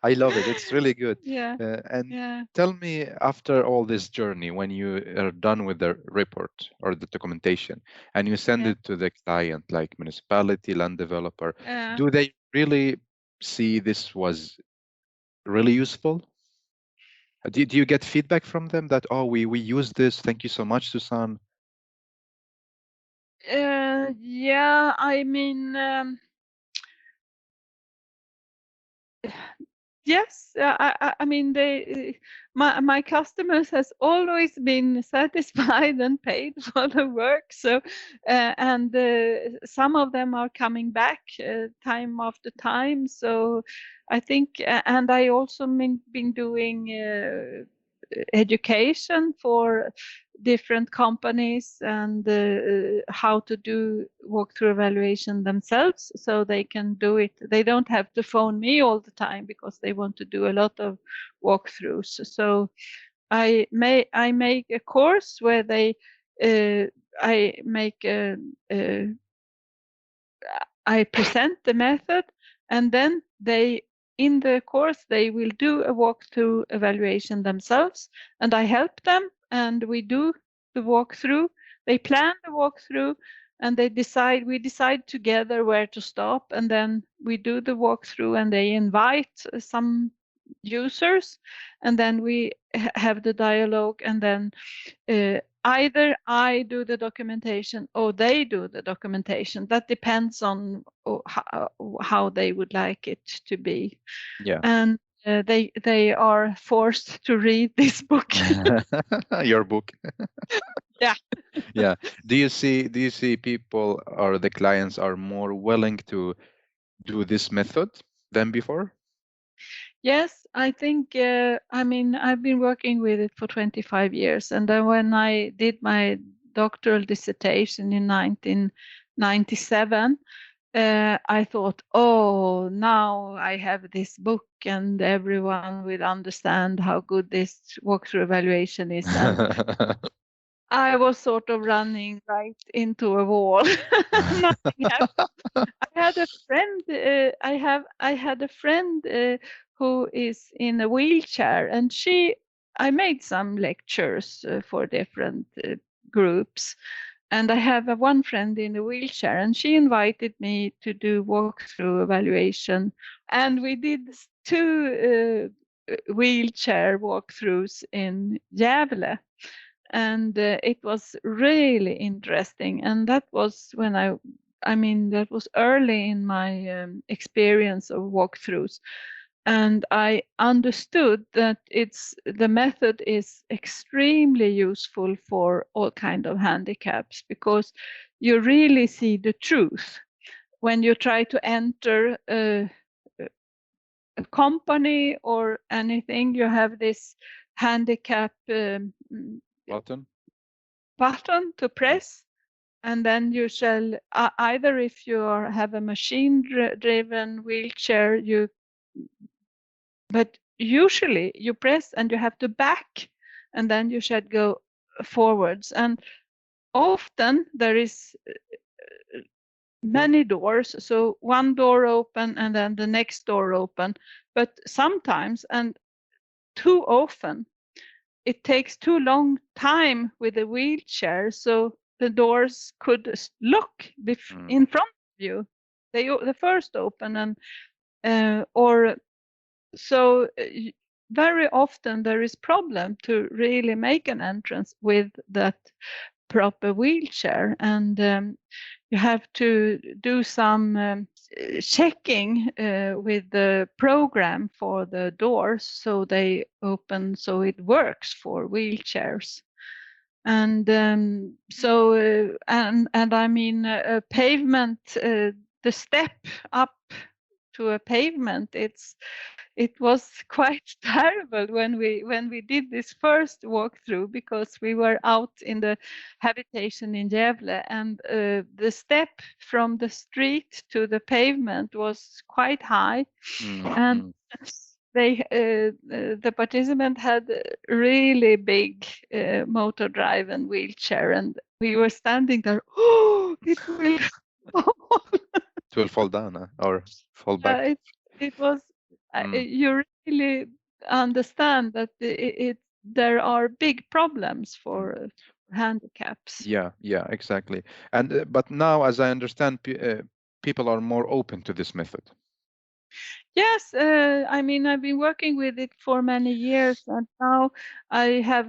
I love it. It's really good. Yeah. And Yeah. tell me, after all this journey, when you are done with the report or the documentation and you send Yeah. it to the client, like municipality, land developer, Yeah. do they really see this was really useful? Do you get feedback from them that, oh, we use this, thank you so much, Suzanne? Yeah, I mean, yes, I mean, my customers has always been satisfied and paid for the work. So, and some of them are coming back time after time. So, I think, and I also been doing education for different companies and how to do walkthrough evaluation themselves, so they can do it. They don't have to phone me all the time because they want to do a lot of walkthroughs. So I make a course where I present the method, and then in the course they will do a walkthrough evaluation themselves, and I help them, and we do the walkthrough. They plan the walkthrough, and we decide together where to stop, and then we do the walkthrough, and they invite some users, and then we have the dialogue, and then either I do the documentation or they do the documentation. That depends on how they would like it to be. Yeah. And they are forced to read this book. Your book. Yeah. Yeah. Do you see people or the clients are more willing to do this method than before? Yes, I think, I mean, I've been working with it for 25 years. And then when I did my doctoral dissertation in 1997, I thought, oh, now I have this book and everyone will understand how good this walkthrough evaluation is. And I was sort of running right into a wall. Nothing happened. I had a friend. I had a friend who is in a wheelchair, and I made some lectures for different groups, and I have one friend in a wheelchair, and she invited me to do walkthrough evaluation, and we did two wheelchair walkthroughs in Gävle, and it was really interesting. And that was when I mean, that was early in my experience of walkthroughs, and I understood that the method is extremely useful for all kind of handicaps, because you really see the truth when you try to enter a company or anything. You have this handicap Button. button to press, and then you shall either, if you have a machine driven wheelchair, but usually you press and you have to back, and then you should go forwards. And often there is many doors, so one door open and then the next door open, but sometimes, and too often, it takes too long time with a wheelchair, so the doors could look in front of you. The first open, and or so very often there is problem to really make an entrance with that proper wheelchair, and you have to do some checking with the program for the doors, so they open so it works for wheelchairs. And and I mean, a pavement, the step up to a pavement, it was quite terrible when we did this first walkthrough, because we were out in the habitation in Gävle, and the step from the street to the pavement was quite high, and the participant had a really big motor drive and wheelchair, and we were standing there. Oh, it will fall. It will fall down or fall back. It was. You really understand that there are big problems for handicaps. Yeah, exactly. And but now, as I understand, people are more open to this method. Yes, I mean, I've been working with it for many years, and now I have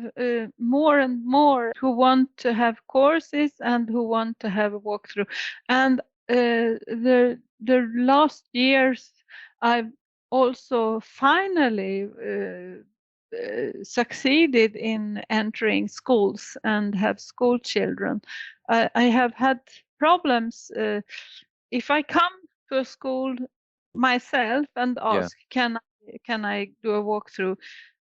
more and more who want to have courses and who want to have a walkthrough. And the last years, I've also finally succeeded in entering schools and have school children. I have had problems if I come to a school myself and ask, can I do a walkthrough,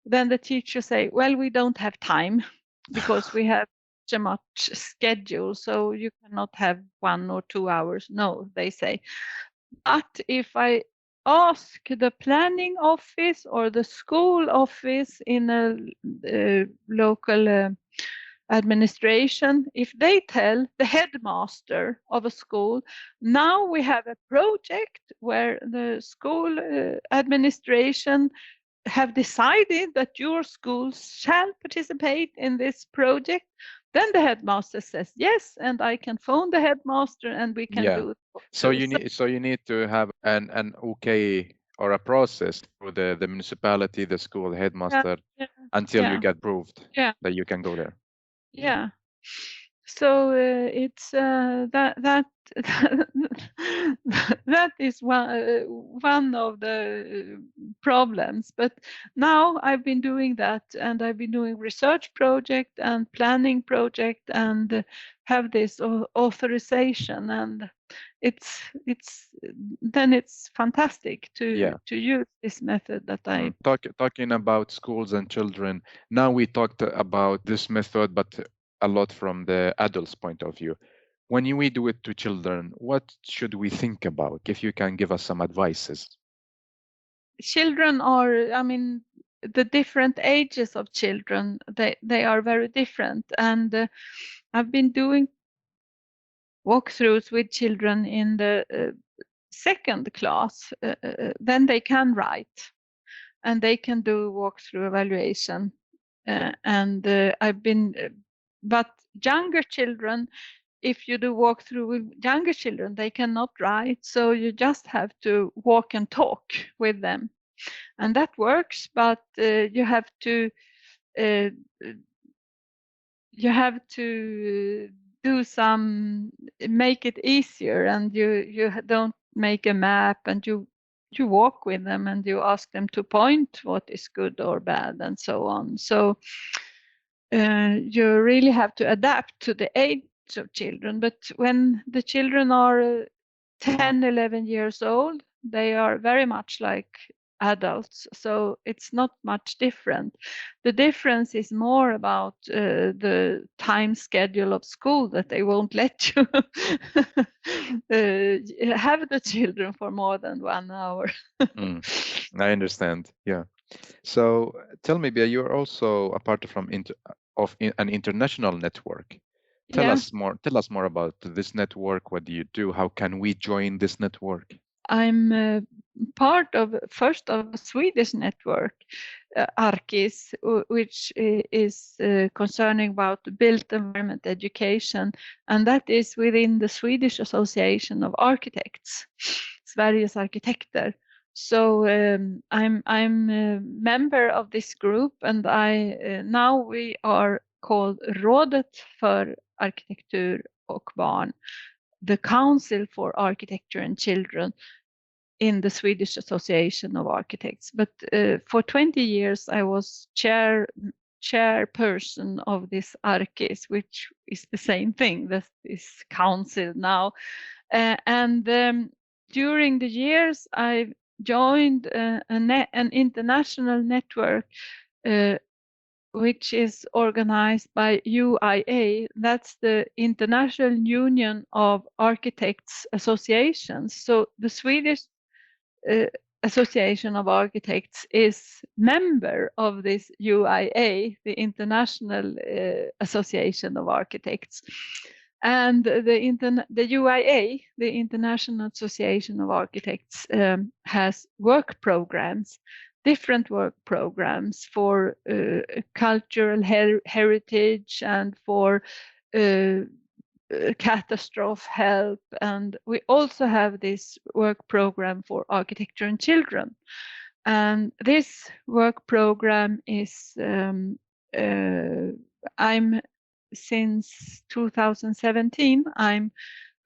then the teacher say, well, we don't have time because we have so much schedule, so you cannot have 1 or 2 hours. No, they say. But if I ask the planning office or the school office in a local administration, if they tell the headmaster of a school, now we have a project where the school administration have decided that your schools shall participate in this project, then the headmaster says yes, and I can phone the headmaster and we can do it. So you need to have an okay or a process through the municipality, the school headmaster, until you get proved that you can go there. Yeah. So it's that that is one of the problems. But now I've been doing that, and I've been doing research project and planning project, and have this authorization, and it's fantastic to use this method that I talking about schools and children. Now we talked about this method, but a lot from the adults' point of view. When we do it to children, what should we think about? If you can give us some advices. Children are, I mean, the different ages of children, they are very different. And I've been doing walkthroughs with children in the second class. Then they can write and they can do walkthrough evaluation. But younger children, if you do walkthrough with younger children, they cannot write. So you just have to walk and talk with them. And that works, but you have to make it easier, and you don't make a map, and you walk with them and you ask them to point what is good or bad and so on. So you really have to adapt to the age of children. But when the children are 10, 11 years old, they are very much like adults, so it's not much different. The difference is more about the time schedule of school, that they won't let you have the children for more than 1 hour. I understand. Yeah. So tell me, Bia, you're also a part of an international network. Tell us more about this network. What do you do? How can we join this network? I'm part of a Swedish network, Arkis, which is concerning about built environment education, and that is within the Swedish Association of Architects, Sveriges Arkitekter. So I'm a member of this group, and now we are called Rådet för arkitektur och barn, the Council for Architecture and Children in the Swedish Association of Architects. But for 20 years, I was chairperson of this Arkis, which is the same thing, this council now. And during the years, I joined an international network which is organized by UIA. That's the International Union of Architects Associations. So the Swedish Association of Architects is member of this UIA, the International Association of Architects. And the UIA, the International Association of Architects, has work programs, different work programs for cultural heritage and for catastrophe help. And we also have this work program for architecture and children. And this work program is, since 2017, I'm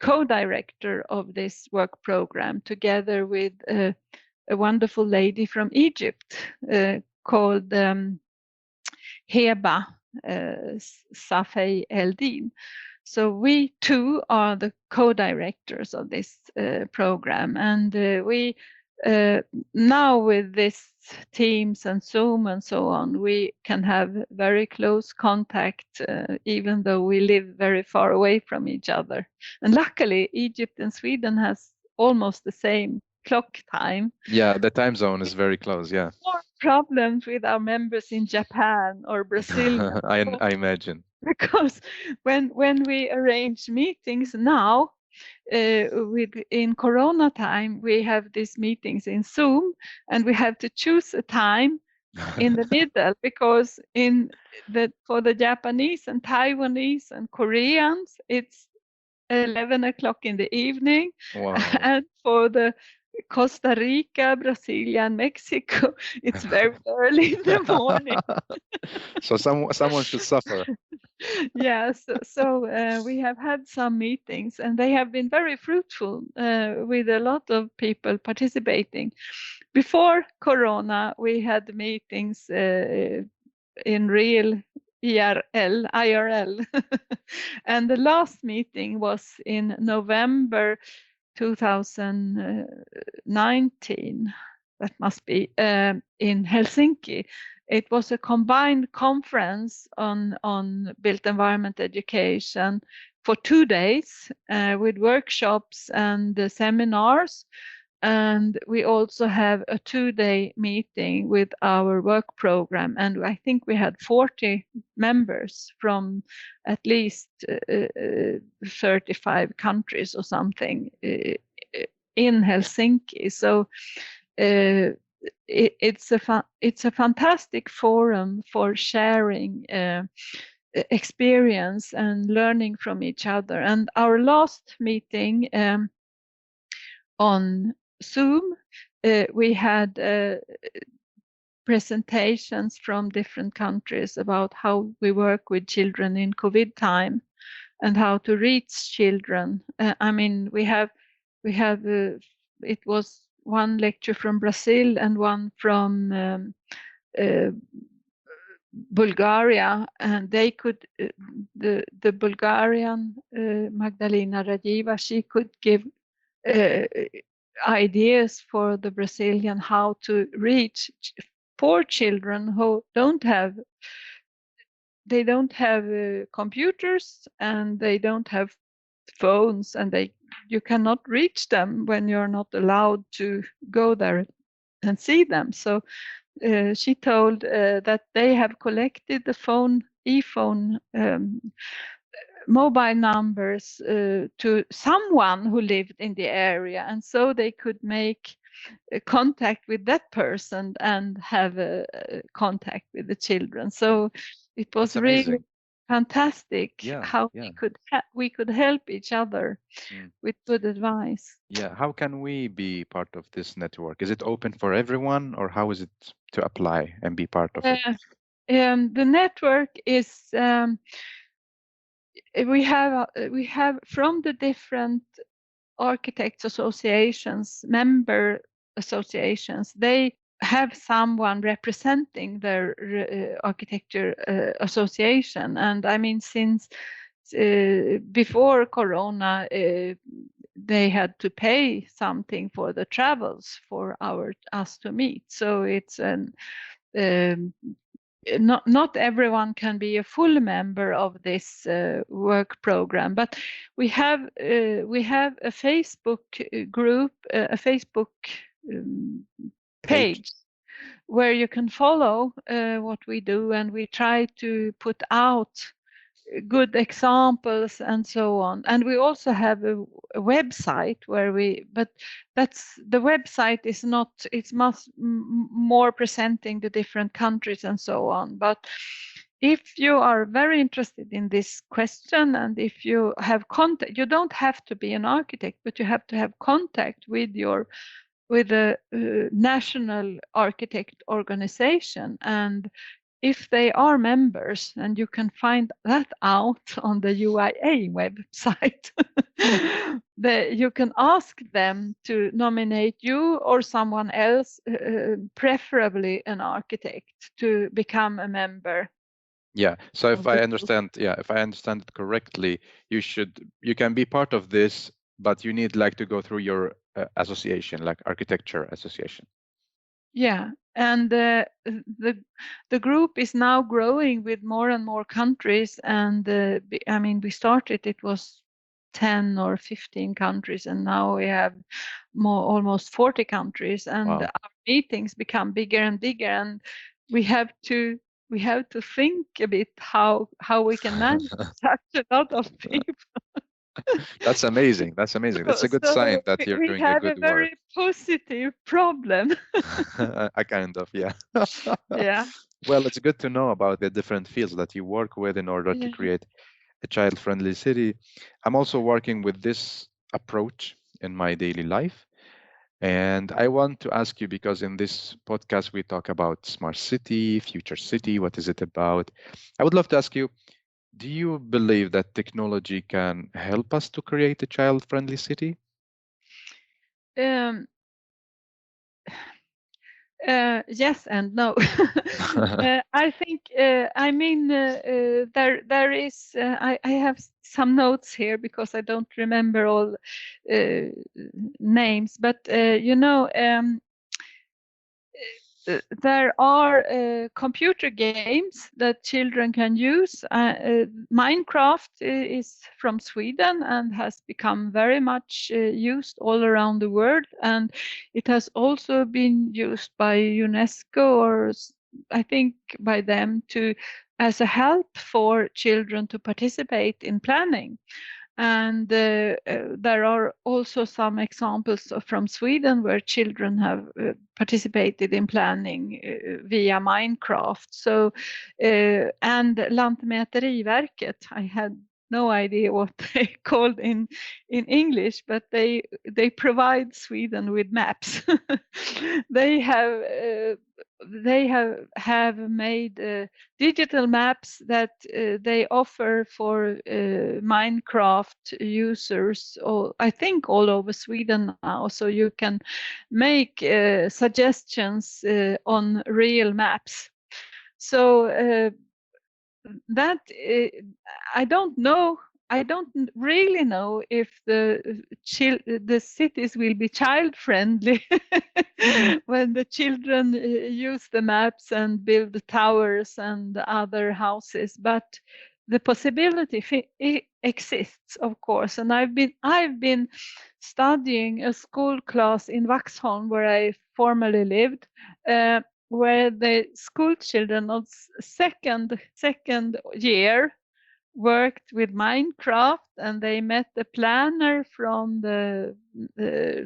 co-director of this work program together with a wonderful lady from Egypt called Heba Safei Eldin. So we two are the co-directors of this program, and we now with this Teams and Zoom and so on, we can have very close contact even though we live very far away from each other. And luckily, Egypt and Sweden has almost the same clock time. Yeah, the time zone is very close. Yeah. More problems with our members in Japan or Brazil. I imagine. Because when we arrange meetings now, in Corona time, we have these meetings in Zoom, and we have to choose a time in the middle, because for the Japanese and Taiwanese and Koreans, it's 11 o'clock in the evening. Wow. And for the Costa Rica, Brasilia, and Mexico, it's very early in the morning. So someone should suffer. Yes, so we have had some meetings, and they have been very fruitful, with a lot of people participating. Before Corona, we had meetings in real IRL. And the last meeting was in November 2019. That must be in Helsinki. It was a combined conference on built environment education for 2 days, with workshops and seminars. And we also have a 2-day meeting with our work program. And I think we had 40 members from at least 35 countries or something in Helsinki. So it's a fantastic forum for sharing experience and learning from each other. And our last meeting on Zoom, we had presentations from different countries about how we work with children in COVID time and how to reach children. I mean, we have it was one lecture from Brazil and one from Bulgaria, and they could the Bulgarian Magdalena Rajiva, she could give ideas for the Brazilian how to reach poor children who don't have computers, and they don't have phones, and you cannot reach them when you're not allowed to go there and see them. So she told that they have collected the e-phone mobile numbers to someone who lived in the area, and so they could make contact with that person and have a contact with the children. So it was That's really amazing. fantastic how Yeah. we could help each other with good advice. Yeah. How can we be part of this network? Is it open for everyone, or how is it to apply and be part of it? The network is we have from the different architects associations, member associations, they have someone representing their architecture association. And I mean, since before Corona, they had to pay something for the travels for us to meet. So it's not everyone can be a full member of this work program, but we have a Facebook group, a Facebook page where you can follow what we do, and we try to put out good examples and so on. And we also have a website but the website is not, it's much more presenting the different countries and so on. But if you are very interested in this question, and if you have contact, you don't have to be an architect, but you have to have contact with the national architect organization. And if they are members, and you can find that out on the UIA website, you can ask them to nominate you or someone else, preferably an architect, to become a member. Yeah. So if I understand it correctly, you can be part of this, but you need like to go through your association, like architecture association. Yeah, and the group is now growing with more and more countries. And I mean, we started, it was 10 or 15 countries, and now we have almost 40 countries. And Wow. our meetings become bigger and bigger, and we have to think a bit how we can manage such a lot of people. That's amazing. That's amazing. That's a good sign that you're We doing a have a good work. very positive problem. I kind of, yeah. Yeah. Well, it's good to know about the different fields that you work with in order to Yeah. create a child-friendly city. I'm also working with this approach in my daily life. And I want to ask you, because in this podcast we talk about smart city, future city, what is it about? I would love to ask you, do you believe that technology can help us to create a child-friendly city? Um, yes and no. I think, I mean, there is, I have some notes here because I don't remember all names, but there are computer games that children can use. Minecraft is from Sweden and has become very much used all around the world. And it has also been used by UNESCO, or I think by them, to as a help for children to participate in planning. And there are also some examples from Sweden where children have participated in planning via Minecraft. So, and Lantmäteriverket, I had no idea what they called in English, but they provide Sweden with maps. They have have made digital maps that they offer for Minecraft users, I think all over Sweden now. So you can make suggestions on real maps. So that I don't know. I don't really know if the cities will be child friendly when the children use the maps and build the towers and other houses. But the possibility exists, of course. And I've been studying a school class in Vaxholm, where I formerly lived. Where the school children of second year worked with Minecraft, and they met the planner from the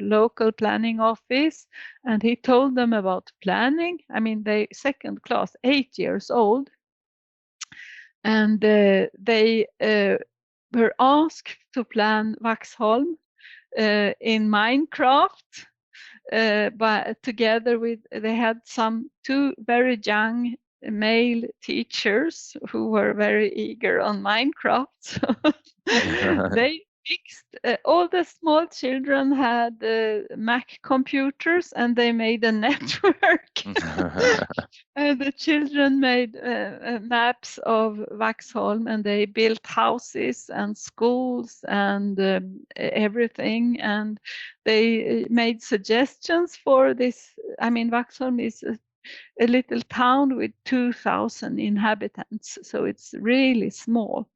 local planning office, and he told them about planning. I mean, they second class, 8 years old, and they were asked to plan Vaxholm in Minecraft. But together with, they had two very young male teachers who were very eager on Minecraft. So they fixed, all the small children had Mac computers, and they made a network. The children made maps of Vaxholm, and they built houses and schools and everything. And they made suggestions for this. I mean, Vaxholm is a little town with 2,000 inhabitants, so it's really small.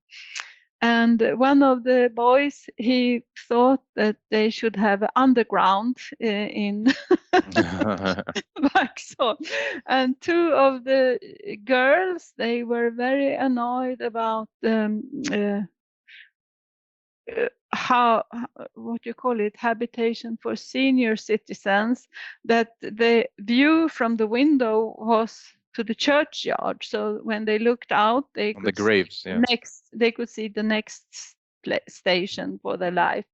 And one of the boys, he thought that they should have underground in Vaxholm. And two of the girls, they were very annoyed about how, what you call it, habitation for senior citizens, that the view from the window was to the churchyard. So when they looked out, they On the could graves, see yeah. they could see the next station for their life.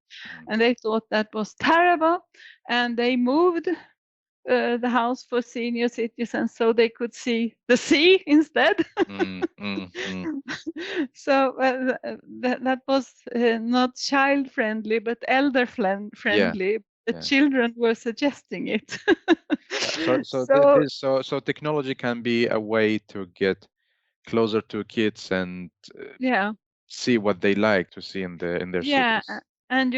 And they thought that was terrible, and they moved the house for senior citizens so they could see the sea instead. So that was not child friendly, but elder friendly. The Yeah. children were suggesting it. So so technology can be a way to get closer to kids and yeah. see what they like to see in their Yeah, cities. and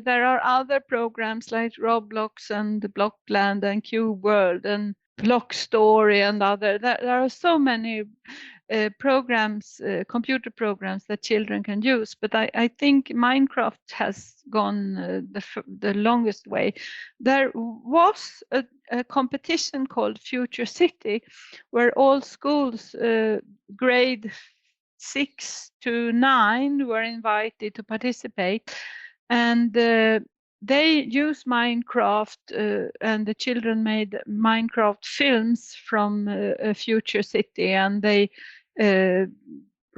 there are other programs like Roblox and Blockland and Cube World and Block Story and other. There are so many programs, computer programs that children can use. But I think Minecraft has gone the longest way. There was a competition called Future City, where all schools, grade 6 to 9 were invited to participate, and they use Minecraft, and the children made Minecraft films from a future city, and they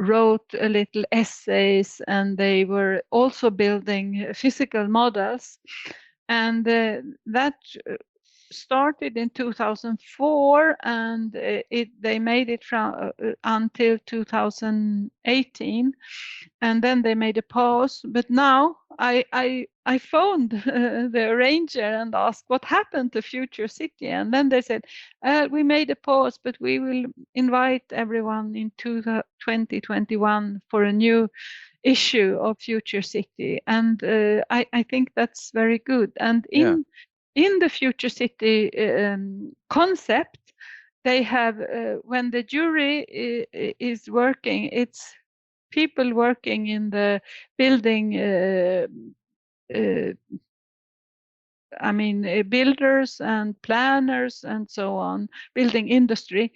wrote a little essays, and they were also building physical models, and that started in 2004, and they made it from until 2018, and then they made a pause. But now I phoned the arranger and asked what happened to Future City, and then they said we made a pause, but we will invite everyone in 2021 for a new issue of Future City, and I think that's very good. And in the Future City concept, they have when the jury is working, it's people working in the building. Builders and planners and so on, building industry.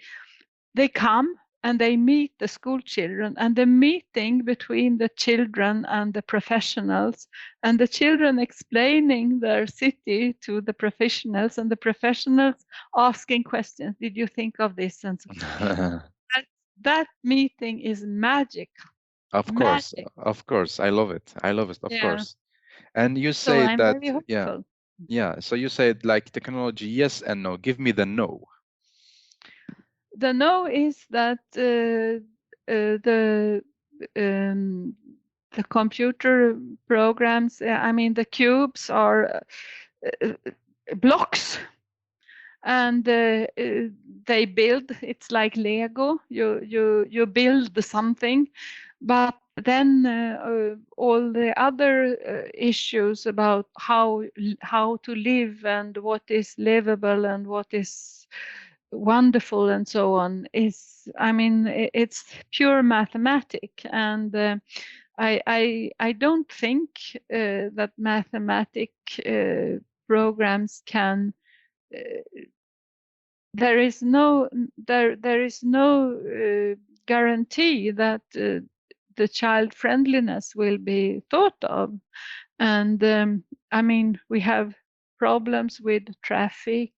They come and they meet the school children, and the meeting between the children and the professionals, and the children explaining their city to the professionals, and the professionals asking questions. Did you think of this? And so that meeting is magic. Of course, Magic. of course. I love it. I love it, of Yeah. course. And you So say I'm that, very hopeful. yeah. So you said like technology, yes and no. Give me the no. The no is that the computer programs, the cubes are uh, blocks, and they build. It's like Lego. You build something, but then all the other issues about how to live and what is livable and what is wonderful and so on is, it's pure mathematic, and I don't think that mathematic programs can. There is no guarantee that the child friendliness will be thought of, and we have problems with traffic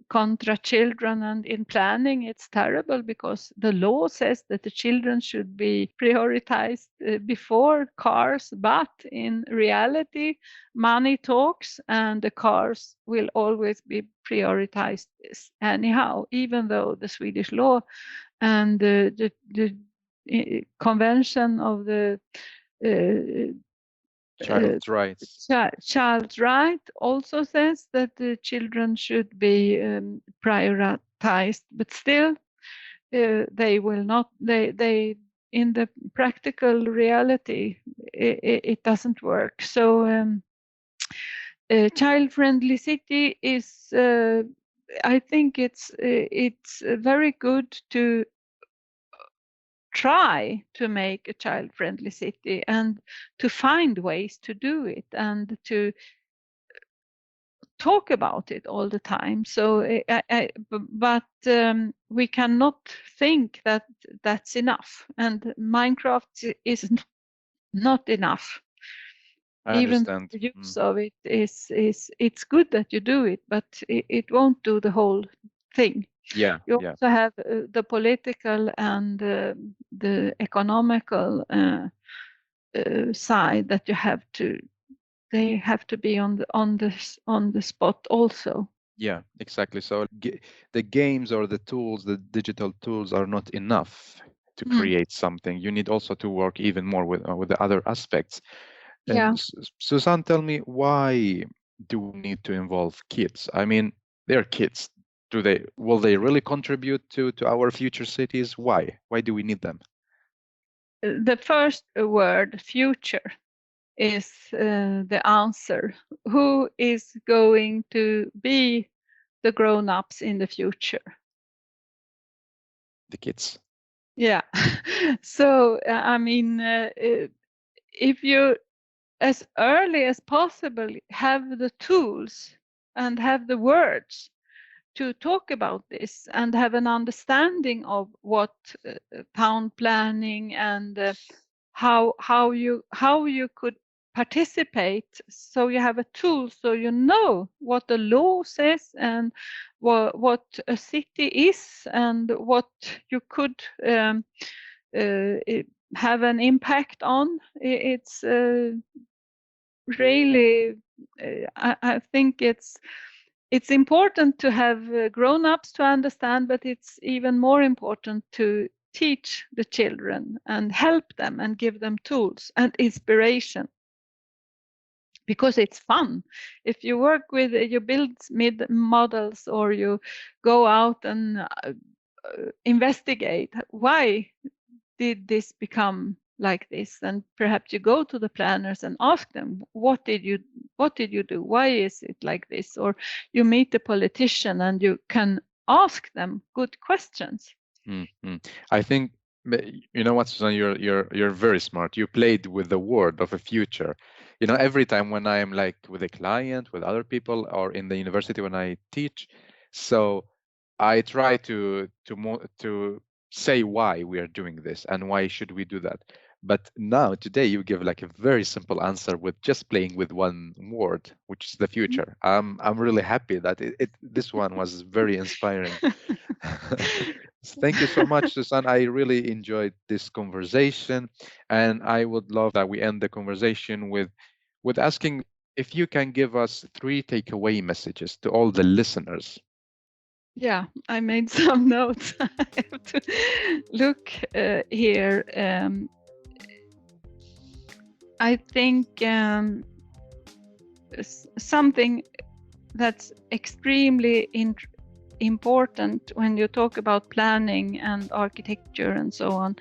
contra children, and in planning it's terrible because the law says that the children should be prioritized before cars, but in reality money talks and the cars will always be prioritized anyhow, even though the Swedish law and the convention of the Child's rights. child's right also says that the children should be prioritized, but still they will not. They in the practical reality it doesn't work. So a child-friendly city is. I think it's very good to try to make a child-friendly city and to find ways to do it and to talk about it all the time. So, but we cannot think that that's enough, and Minecraft is not enough. I Even understand. the use of it is it's good that you do it, but it won't do the whole thing. Yeah, You yeah. also have the political and the economical side that you have to. They have to be on the spot also. Yeah, exactly. So the games or the tools, the digital tools are not enough to create something. You need also to work even more with the other aspects. Yeah. Suzanne, tell me, why do we need to involve kids? I mean, they're kids. Will they really contribute to our future cities? Why? Why do we need them? The first word, future, is the answer. Who is going to be the grown-ups in the future? The kids. Yeah. So, if you, as early as possible, have the tools and have the words to talk about this and have an understanding of what town planning and how you could participate, so you have a tool, so you know what the law says and what a city is and what you could have an impact on. It's really I think it's important to have grown-ups to understand, but it's even more important to teach the children and help them and give them tools and inspiration, because it's fun. If you work with, you build mid models or you go out and investigate why did this become like this, and perhaps you go to the planners and ask them, what did you do, why is it like this? Or you meet the politician and you can ask them good questions. Mm-hmm. I think, you know what, Suzanne, you're very smart. You played with the word of a future. You know, every time when I am like with a client, with other people, or in the university when I teach, so I try to say why we are doing this and why should we do that. But now today you give like a very simple answer with just playing with one word, which is the future. I'm really happy that this one was very inspiring. Thank you so much, Suzanne. I really enjoyed this conversation, and I would love that we end the conversation with asking if you can give us 3 takeaway messages to all the listeners. Yeah, I made some notes. I have to look here. I think something that's extremely important when you talk about planning and architecture and so on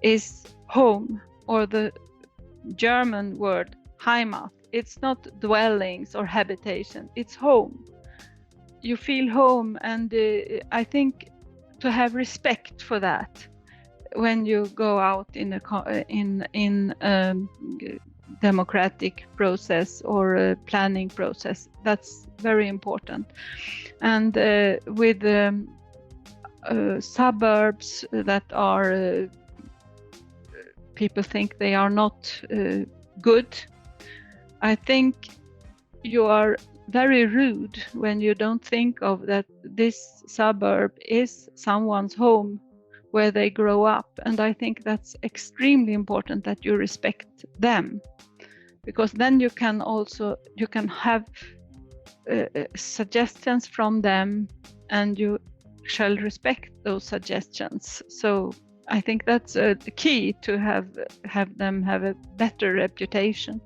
is home, or the German word Heimat. It's not dwellings or habitation, it's home. You feel home, and I think to have respect for that when you go out in a democratic process or a planning process, that's very important. And with suburbs that are people think they are not good, I think you are very rude when you don't think of that this suburb is someone's home where they grow up. And I think that's extremely important that you respect them, because then you can have suggestions from them and you shall respect those suggestions. So I think that's the key to have them have a better reputation.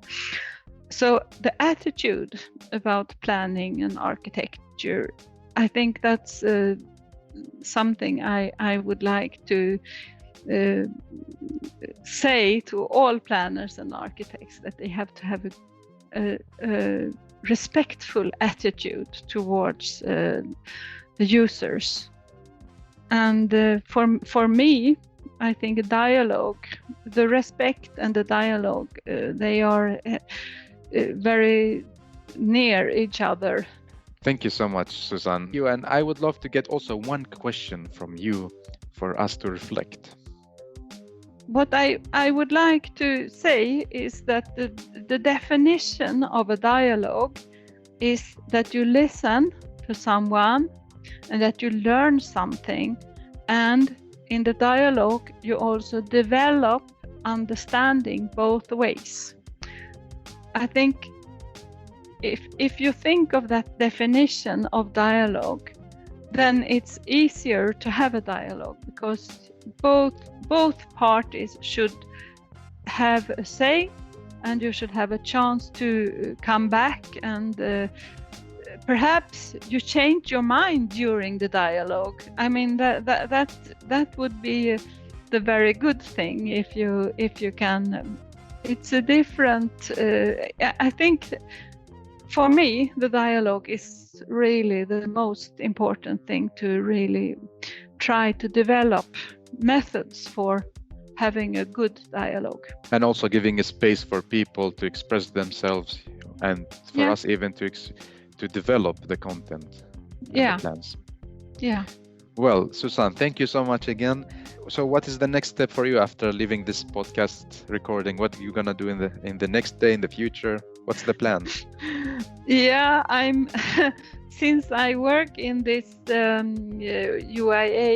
So the attitude about planning and architecture, I think that's something I would like to say to all planners and architects, that they have to have a respectful attitude towards the users. And for me, I think dialogue, the respect and the dialogue, they are very near each other. Thank you so much, Suzanne. And I would love to get also one question from you for us to reflect. What I would like to say is that the definition of a dialogue is that you listen to someone and that you learn something, and in the dialogue you also develop understanding both ways. I think if you think of that definition of dialogue, then it's easier to have a dialogue, because both parties should have a say, and you should have a chance to come back, and perhaps you change your mind during the dialogue. I mean, that would be the very good thing if you can. It's a different. I think for me, the dialogue is really the most important thing, to really try to develop methods for having a good dialogue. And also giving a space for people to express themselves, and for us even to develop the content and the plans. Yeah. Well, Suzanne, thank you so much again. So what is the next step for you after leaving this podcast recording? What are you gonna do in the next day, in the future? What's the plan? Yeah, I'm since I work in this UIA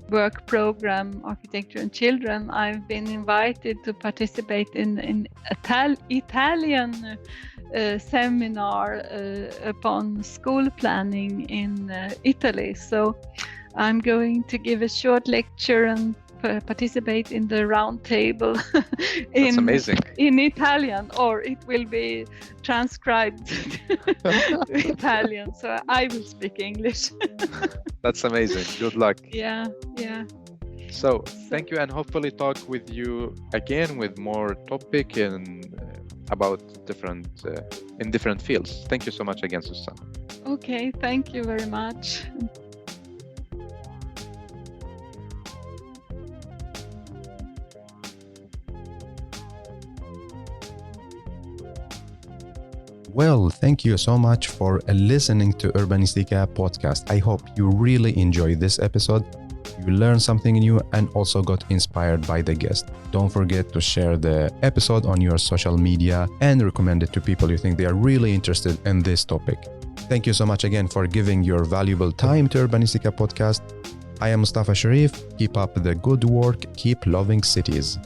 work program, Architecture and Children, I've been invited to participate in Italian seminar upon school planning in Italy. So I'm going to give a short lecture and participate in the round table That's amazing. in Italian, or it will be transcribed to Italian, so I will speak English. That's amazing. Good luck. Yeah. So thank you, and hopefully talk with you again with more topic and about different in different fields. Thank you so much again, Suzanne. Okay, thank you very much. Well, thank you so much for listening to Urbanistica podcast. I hope you really enjoyed this episode. You learned something new and also got inspired by the guest. Don't forget to share the episode on your social media and recommend it to people you think they are really interested in this topic. Thank you so much again for giving your valuable time to Urbanistica podcast. I am Mustafa Sharif. Keep up the good work. Keep loving cities.